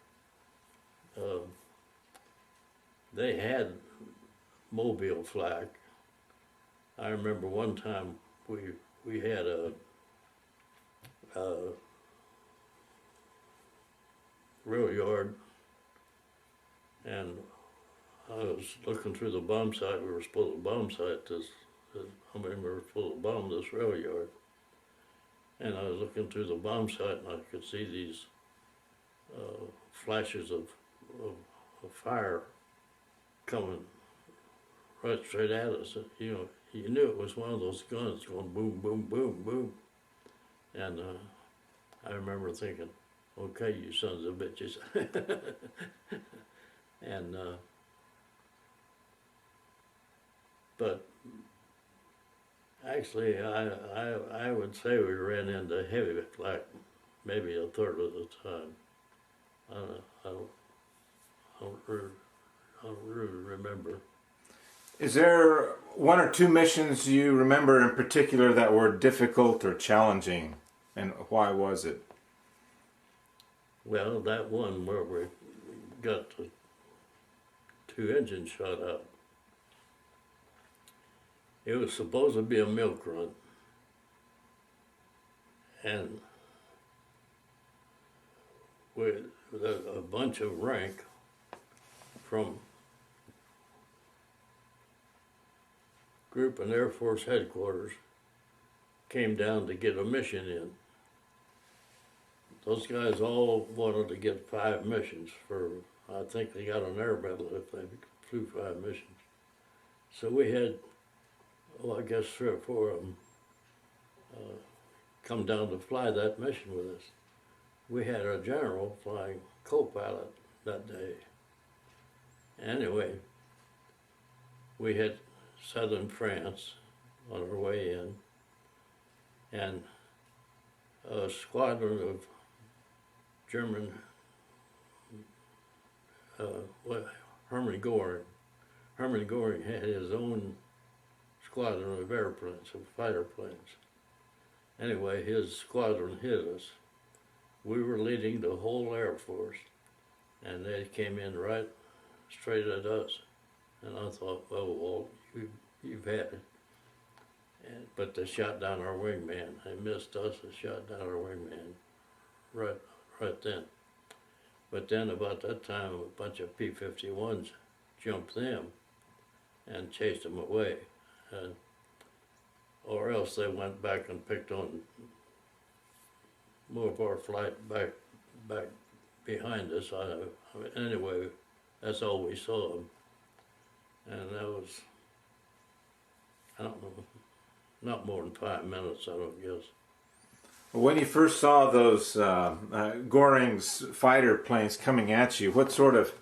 They had mobile flak. I remember one time we had a rail yard, and I was looking through the bomb sight. We were supposed to bomb sight this. We were supposed to bomb this rail yard, and I was looking through the bomb sight, and I could see these flashes of fire coming right straight at us. You knew it was one of those guns going boom, boom, boom, boom. And I remember thinking, okay, you sons of bitches. And, but actually, I would say we ran into heavy flak maybe a third of the time. I don't really remember. Is there one or two missions you remember in particular that were difficult or challenging, and why was it? Well, that one where we got the two engines shot out. It was supposed to be a milk run, and with a bunch of rank from Group and Air Force headquarters came down to get a mission in. Those guys all wanted to get 5 missions for, I think they got an air medal if they flew 5 missions. So we had, I guess 3 or 4 of them come down to fly that mission with us. We had a general flying co-pilot that day. Anyway, we hit southern France on our way in, and a squadron of German, Hermann Göring had his own squadron of airplanes, of fighter planes. Anyway, his squadron hit us. We were leading the whole Air Force, and they came in right straight at us. And I thought, well, Walt, you've had it. But they shot down our wingman. They missed us and shot down our wingman right then. But then about that time, a bunch of P-51s jumped them and chased them away. Or else they went back and picked on more of our flight back behind us. Anyway, that's all we saw them. And that was, I don't know, not more than 5 minutes, I don't guess. When you first saw those Göring's fighter planes coming at you, what sort of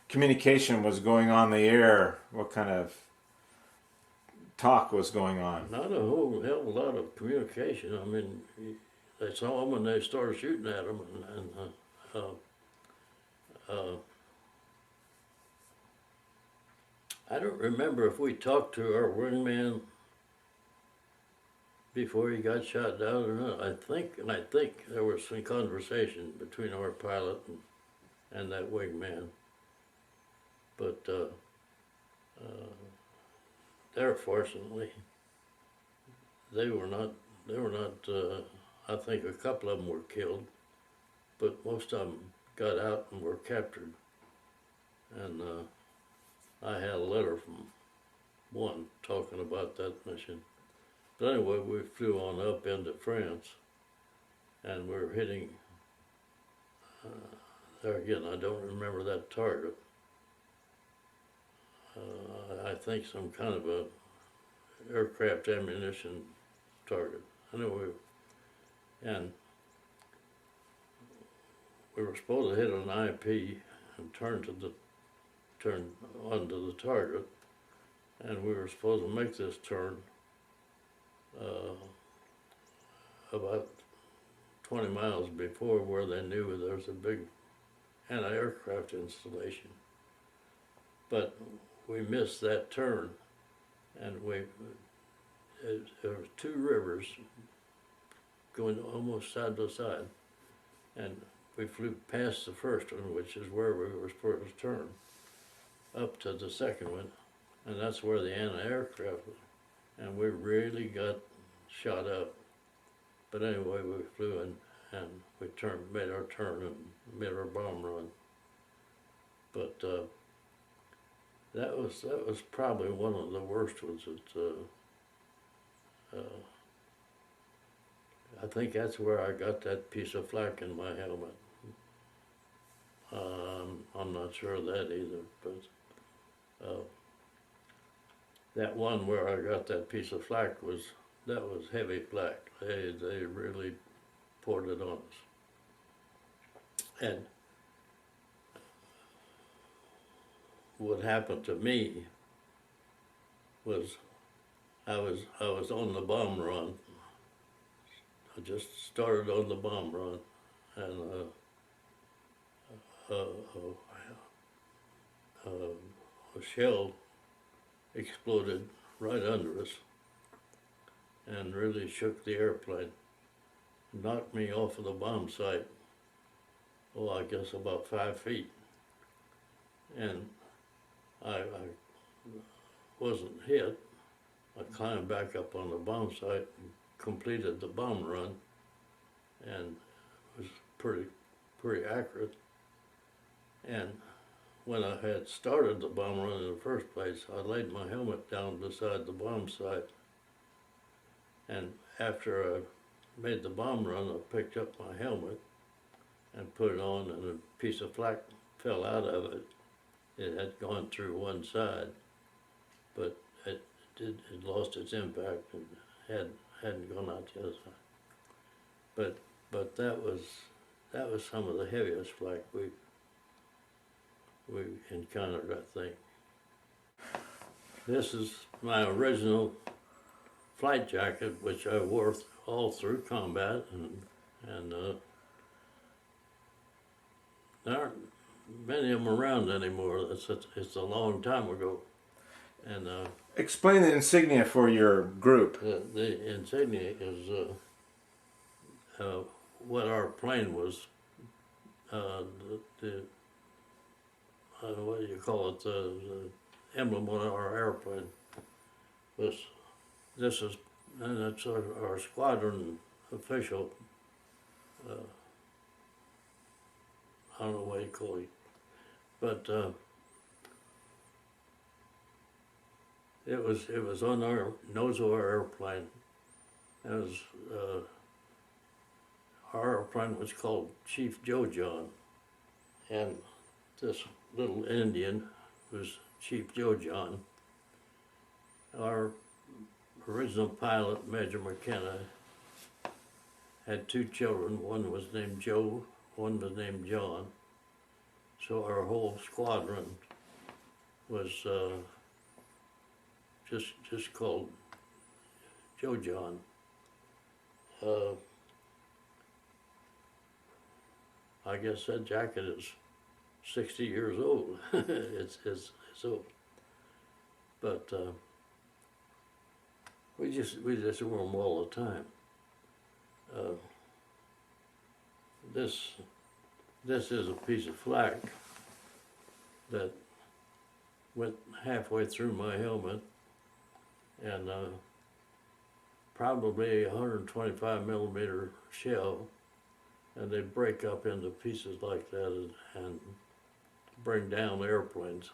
communication was going on in the air? What kind of talk was going on? Not a whole hell of a lot of communication. I mean, they saw them and they started shooting at them, I don't remember if we talked to our wingman before he got shot down or not. I think there was some conversation between our pilot and that wingman. But there, fortunately, they were not. I think a couple of them were killed, but most of them got out and were captured. And I had a letter from one talking about that mission. But anyway, we flew on up into France, and we were hitting, there again, I don't remember that target. I think some kind of a aircraft ammunition target. Anyway, and we were supposed to hit an IP and turn onto the target, and we were supposed to make this turn about 20 miles before where they knew there was a big anti-aircraft installation. But we missed that turn, and there were 2 rivers going almost side by side, and we flew past the first one, which is where we were supposed to turn, up to the second one, and that's where the anti-aircraft was, and we really got shot up. But anyway, we flew and we made our turn and made our bomb run. But that was probably one of the worst ones. I think that's where I got that piece of flak in my helmet. I'm not sure of that either, but that one where I got that piece of flak was heavy flak. They really poured it on us. And what happened to me was I was on the bomb run. I just started on the bomb run, and a shell exploded right under us and really shook the airplane, knocked me off of the bomb site, I guess about 5 feet. And I wasn't hit, I climbed back up on the bomb site and completed the bomb run, and it was pretty accurate. And when I had started the bomb run in the first place, I laid my helmet down beside the bomb site, and after I made the bomb run, I picked up my helmet and put it on, and a piece of flak fell out of it. It had gone through one side, but it lost its impact and hadn't gone out the other side. But that was some of the heaviest flak we encountered, I think. This is my original flight jacket, which I wore all through combat, and there aren't many of them around anymore. It's a long time ago. And explain the insignia for your group. the insignia is what our plane was. What do you call it? The emblem on our airplane. This is, and it's our squadron official. I don't know what you call it, but it was on our nose of our airplane. It was our airplane was called Chief Joe John, and this little Indian was Chief Joe John. Our original pilot, Major McKenna, had two children. One was named Joe, one was named John. So our whole squadron was just called Joe John. I guess that jacket is 60 years old. it's old. But we just wore them all the time. This is a piece of flak that went halfway through my helmet, and probably a 125 millimeter shell, and they break up into pieces like that and bring down airplanes.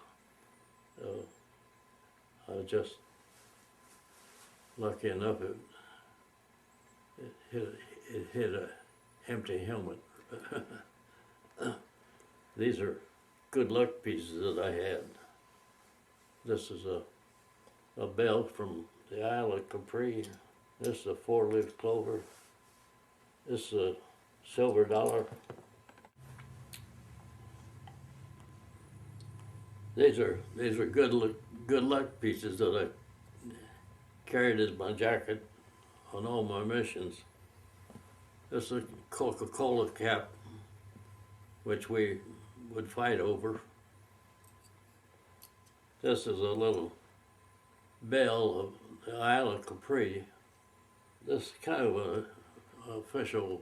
I was just lucky enough it hit a empty helmet. These are good luck pieces that I had. This is a bell from the Isle of Capri. This is a 4-leaf clover. This is a silver dollar. These are good luck pieces that I carried as my jacket on all my missions. This is a Coca-Cola cap, which we would fight over. This is a little bell of the Isle of Capri. This is kind of an official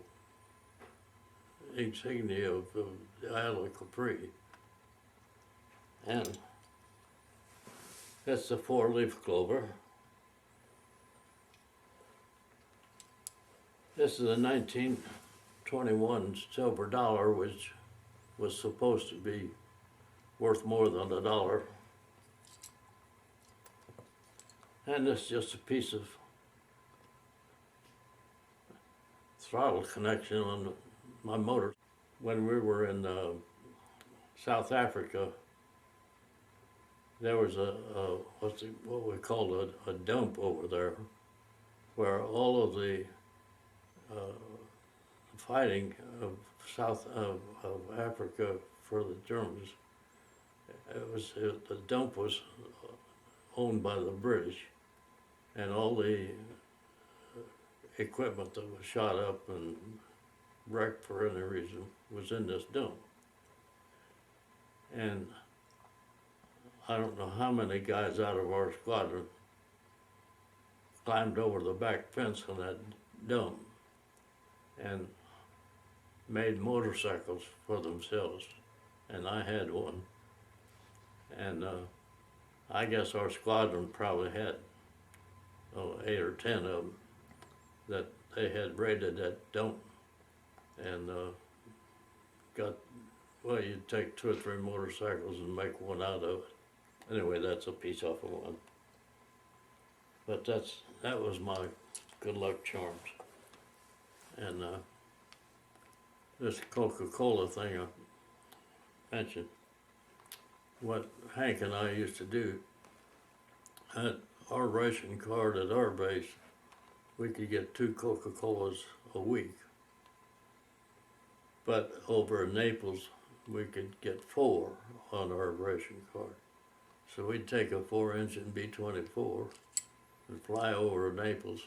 insignia of the Isle of Capri. And that's the 4-leaf clover. This is a 1921 silver dollar, which was supposed to be worth more than $1. And this is just a piece of throttle connection on my motor. When we were in South Africa, there was what we called a dump over there, where all of the fighting of South of Africa for the Germans, the dump was owned by the British, and all the equipment that was shot up and wrecked for any reason was in this dump. And I don't know how many guys out of our squadron climbed over the back fence on that dump and made motorcycles for themselves, and I had one. And I guess our squadron probably had 8 or 10 of them that they had raided that don't, and well, you'd take 2 or 3 motorcycles and make one out of it. Anyway, that's a piece off of one. But that was my good luck charms. And this Coca-Cola thing I mentioned, what Hank and I used to do, at our ration card at our base, we could get 2 Coca-Colas a week. But over in Naples, we could get 4 on our ration card. So we'd take a 4-engine B-24 and fly over Naples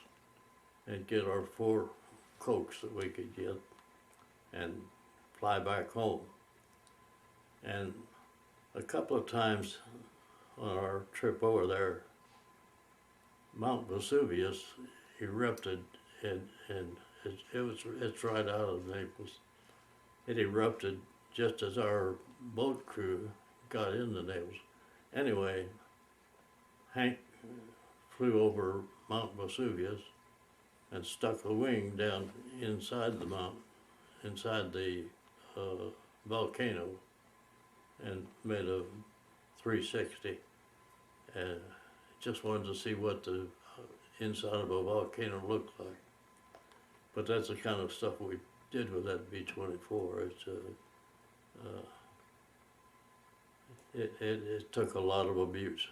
and get our 4 Cokes that we could get and fly back home. And a couple of times on our trip over there, Mount Vesuvius erupted, and it's right out of Naples. It erupted just as our boat crew got into Naples. Anyway, Hank flew over Mount Vesuvius and stuck a wing down inside the mountain, inside the volcano, and made a 360. And just wanted to see what the inside of a volcano looked like. But that's the kind of stuff we did with that B-24. It took a lot of abuse.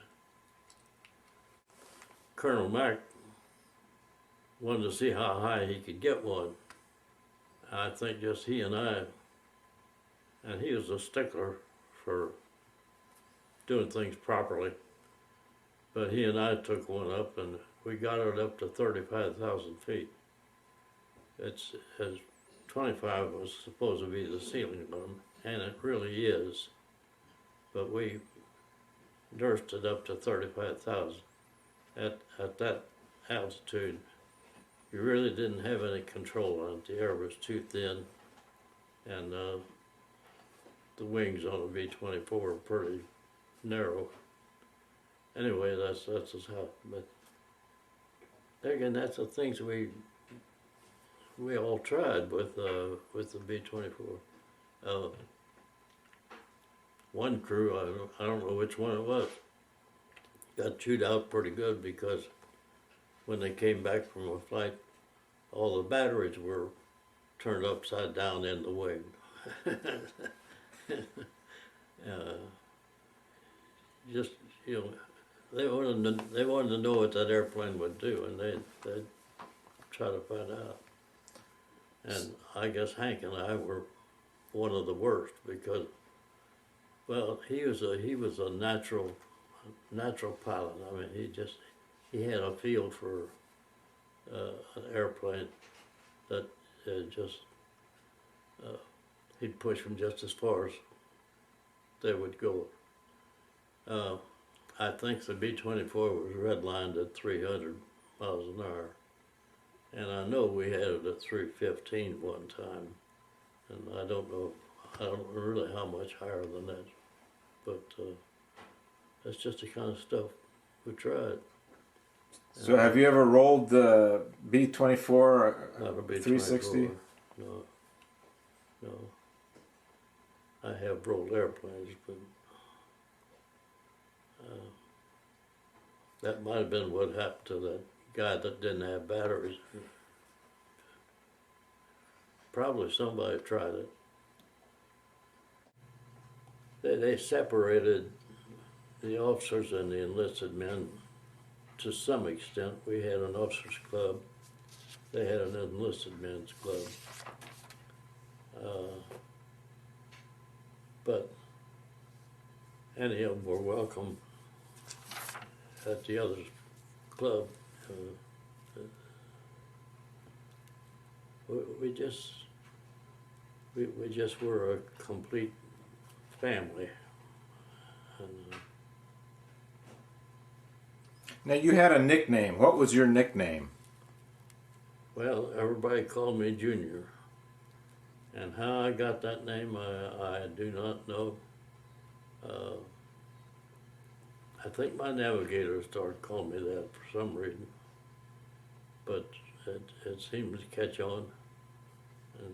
Colonel Mack wanted to see how high he could get one. I think just he and I, and he was a stickler for doing things properly, but he and I took one up and we got it up to 35,000 feet. It's as 25 was supposed to be the ceiling limit, and it really is, but we nursed it up to 35,000. At that altitude, you really didn't have any control on it. The air was too thin, and the wings on a B-24 are pretty narrow. Anyway, that's just how. But again, that's the things we all tried with the B-24. One crew, I don't know which one it was, got chewed out pretty good because when they came back from a flight, all the batteries were turned upside down in the wing. Just, they wanted to know what that airplane would do, and they'd try to find out. And I guess Hank and I were one of the worst because, well, he was a natural pilot. I mean, he had a feel for an airplane that he'd push them just as far as they would go. I think the B-24 was redlined at 300 miles an hour, and I know we had it at 315 one time, and I don't know really how much higher than that, but that's just the kind of stuff we tried. So have you ever rolled the B-24 Not a B-24. 360? No. I have rolled airplanes, but that might have been what happened to that guy that didn't have batteries. Probably somebody tried it. They separated the officers and the enlisted men to some extent. We had an officers club. They had an enlisted men's club. But any of them were welcome at the other club. We just were a complete family. And, Now you had a nickname. What was your nickname? well, everybody called me Junior. And how I got that name, I do not know. I think my navigator started calling me that for some reason, but it seemed to catch on. And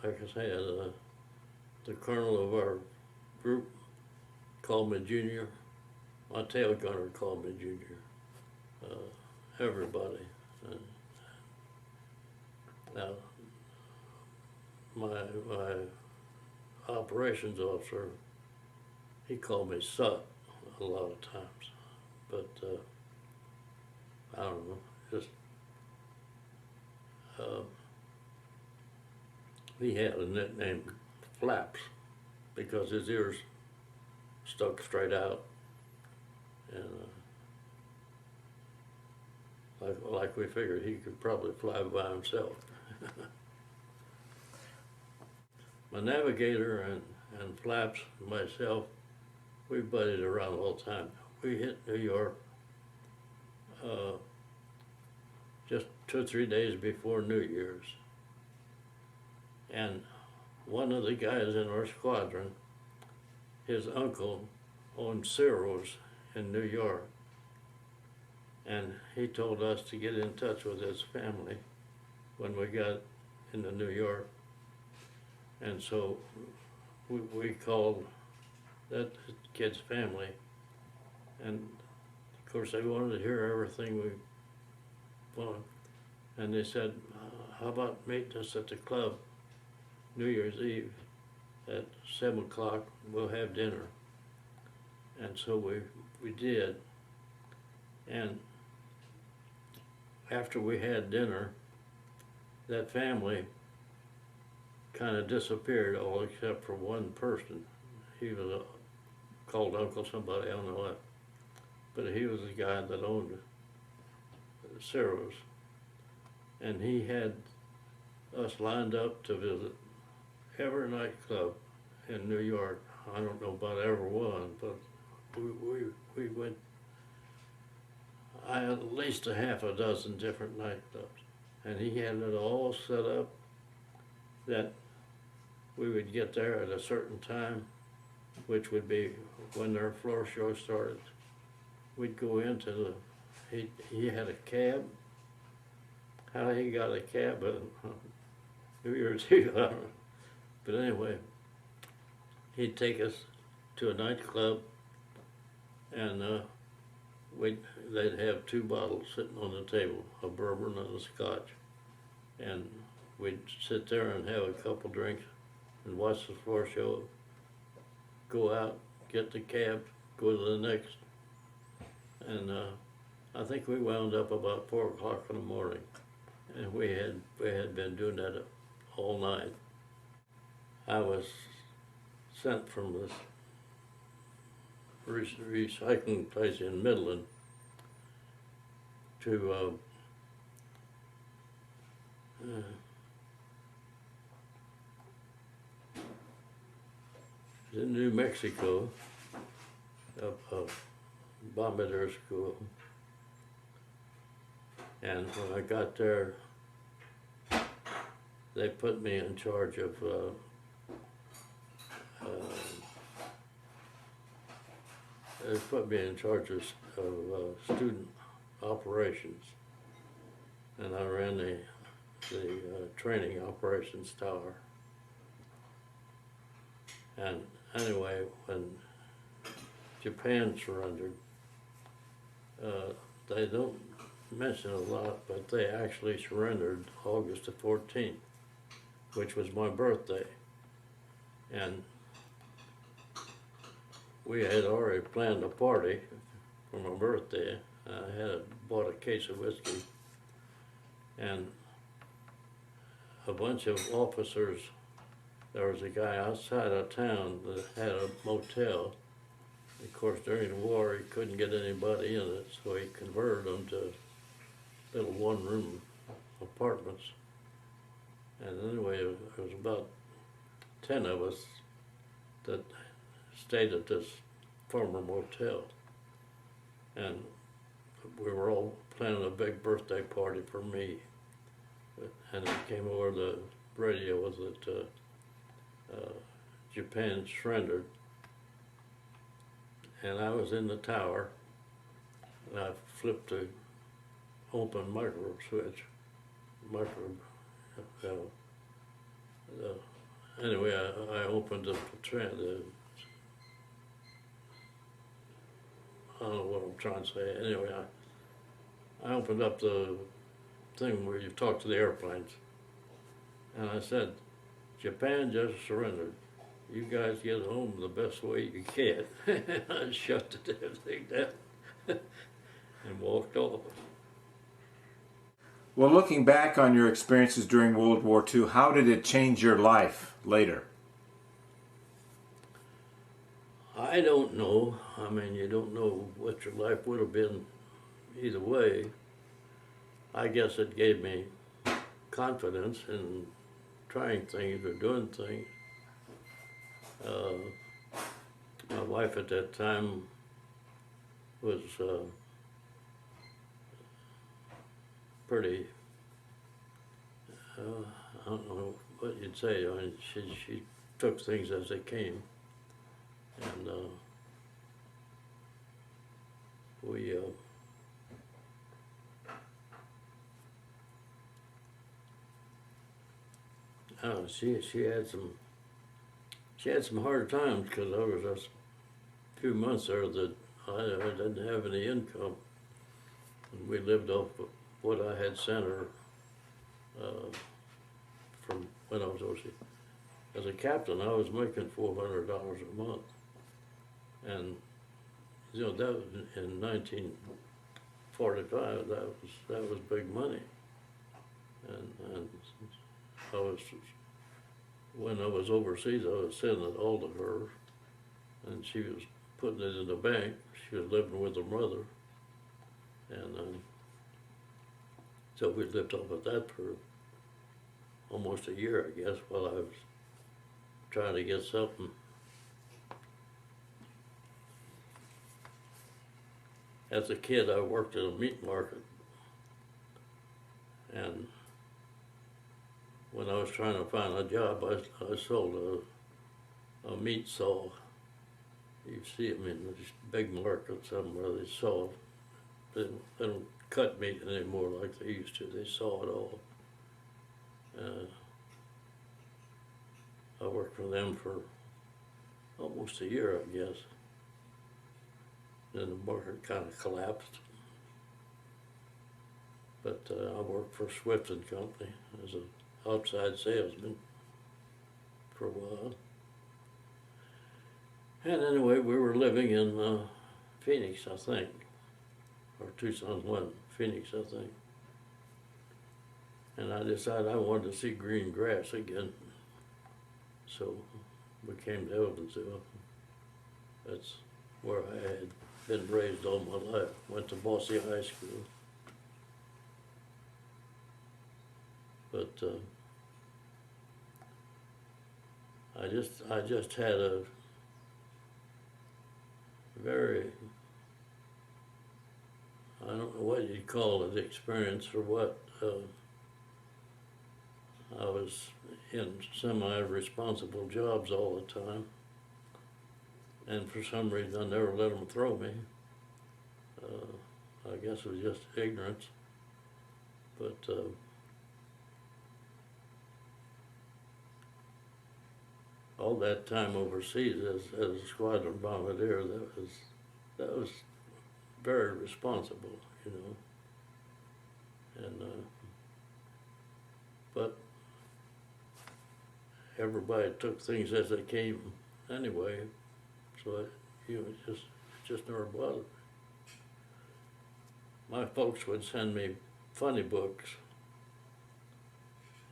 like I said, the colonel of our group called me Junior. My tail gunner called me Junior. Everybody. Now, my operations officer, he called me Sut a lot of times, but I don't know, just he had a nickname, Flaps, because his ears stuck straight out, and like we figured he could probably fly by himself. My navigator and Flaps and myself, we buddied around all the time. We hit New York just 2 or 3 days before New Year's. And one of the guys in our squadron, his uncle owned Ciro's in New York. And he told us to get in touch with his family when we got into New York. And so we called that kid's family, and of course they wanted to hear everything we wanted. And they said, how about meeting us at the club New Year's Eve at 7 o'clock, we'll have dinner. And so we did. And after we had dinner, that family kind of disappeared, all except for one person. He was called Uncle somebody, I don't know what. But he was the guy that owned Ciro's. And he had us lined up to visit every nightclub in New York. I don't know about every one, but we went, I had at least a half a dozen different nightclubs. And he had it all set up that we would get there at a certain time, which would be when their floor show started. We'd go into he had a cab. How he got a cab on New Year's Eve, I don't know. But anyway, he'd take us to a nightclub, and they'd have 2 bottles sitting on the table, a bourbon and a scotch. And we'd sit there and have a couple drinks and watch the floor show, go out, get the cab, go to the next. And I think we wound up about 4 o'clock in the morning. And we had been doing that all night. I was sent from this recycling place in Midland to in New Mexico, a bombardier school. And when I got there, they put me in charge of student operations, and I ran the training operations tower. And anyway, when Japan surrendered, they don't mention a lot, but they actually surrendered August the 14th, which was my birthday. And we had already planned a party for my birthday. I had bought a case of whiskey, and a bunch of officers, there was a guy outside of town that had a motel. Of course, during the war, he couldn't get anybody in it, so he converted them to little 1-room apartments. And anyway, it was about 10 of us that stayed at this former motel. And we were all planning a big birthday party for me. And it came over the radio that Japan surrendered. And I was in the tower, and I flipped the open micro switch. Uh, anyway, I opened the I don't know what I'm trying to say. Anyway, I opened up the thing where you talk to the airplanes, and I said, Japan just surrendered. You guys get home the best way you can. I shut the damn thing down and walked off. Well, looking back on your experiences during World War II, how did it change your life later? I don't know. I mean, you don't know what your life would have been either way. I guess it gave me confidence in trying things or doing things. My wife at that time was pretty, I don't know what you'd say. I mean, she took things as they came. And she had some hard times because I was just a few months there that I didn't have any income, and we lived off of what I had sent her from when I was OC. As a captain, I was making $400 a month, and you know that was in 1945. That was big money, and I was, when I was overseas, I was sending it all to her, and she was putting it in the bank. She was living with her mother, and so we lived off of that for almost a year, I guess, while I was trying to get something. As a kid, I worked at a meat market, and when I was trying to find a job, I sold a meat saw. You see them in these big markets somewhere. They saw. They don't cut meat anymore like they used to. They saw it all. I worked for them for almost a year, I guess. Then the market kind of collapsed. But I worked for Swift and Company as an outside salesman for a while. And anyway, we were living in Phoenix, I think, or Tucson, Phoenix, I think. And I decided I wanted to see green grass again. So we came to Evansville. That's where I had been raised all my life. Went to Boise High School. But I just had a very, I don't know what you'd call it, experience or what. I was in semi-responsible jobs all the time, and for some reason I never let them throw me. I guess it was just ignorance, but all that time overseas as a squadron bombardier, that was very responsible, you know. And but everybody took things as they came anyway, so it just never bothered me. My folks would send me funny books,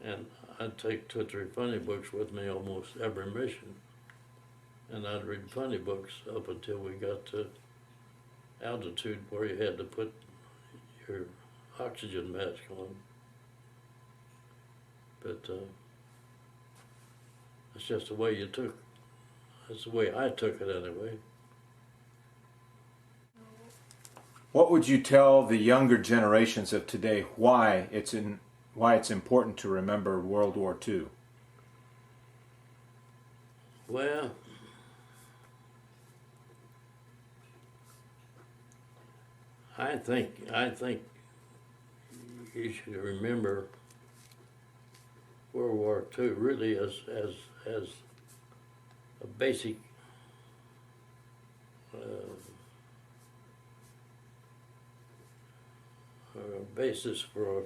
and I'd take 2 or 3 funny books with me almost every mission, and I'd read funny books up until we got to altitude where you had to put your oxygen mask on. But that's just the way that's the way I took it anyway. What would you tell the younger generations of today why it's important to remember World War II? Well, I think you should remember World War II really as a basic basis for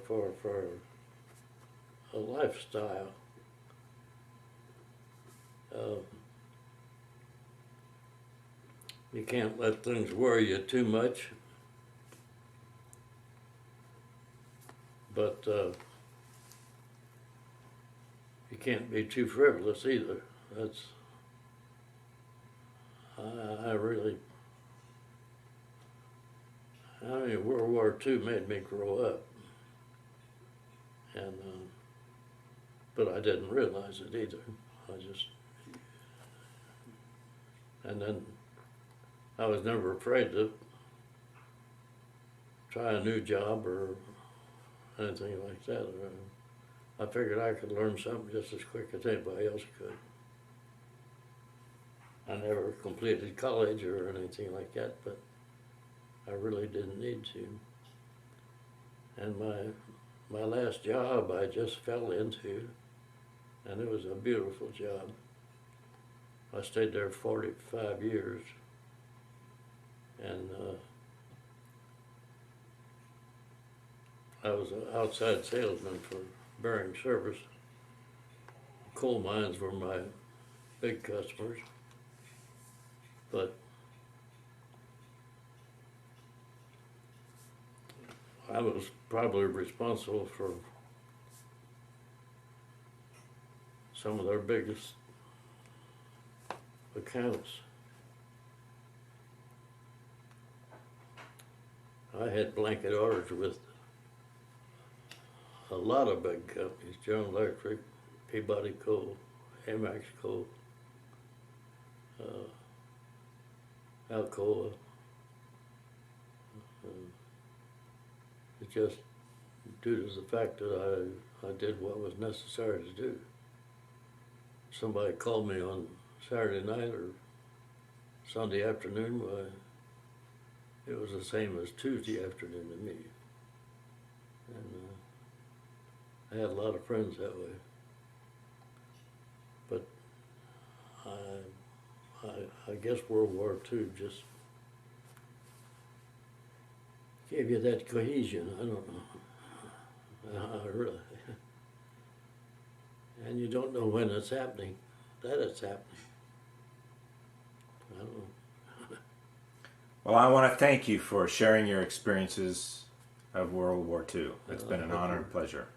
a lifestyle. You can't let things worry you too much, but you can't be too frivolous either. That's I mean, World War II made me grow up, and but I didn't realize it either. And then I was never afraid to try a new job or anything like that. I figured I could learn something just as quick as anybody else could. I never completed college or anything like that, but I really didn't need to. And my last job I just fell into, and it was a beautiful job. I stayed there 45 years, and I was an outside salesman for bearing service. Coal mines were my big customers, but I was probably responsible for some of their biggest accounts. I had blanket orders with a lot of big companies: General Electric, Peabody Coal, Amex Coal, Alcoa. It just due to the fact that I did what was necessary to do. Somebody called me on Saturday night or Sunday afternoon, why, it was the same as Tuesday afternoon to me. And I had a lot of friends that way. But I guess World War II just gave you that cohesion. I don't know. Really. And you don't know when it's happening, that it's happening. I don't know. Well, I want to thank you for sharing your experiences of World War II. It's been an honor and pleasure.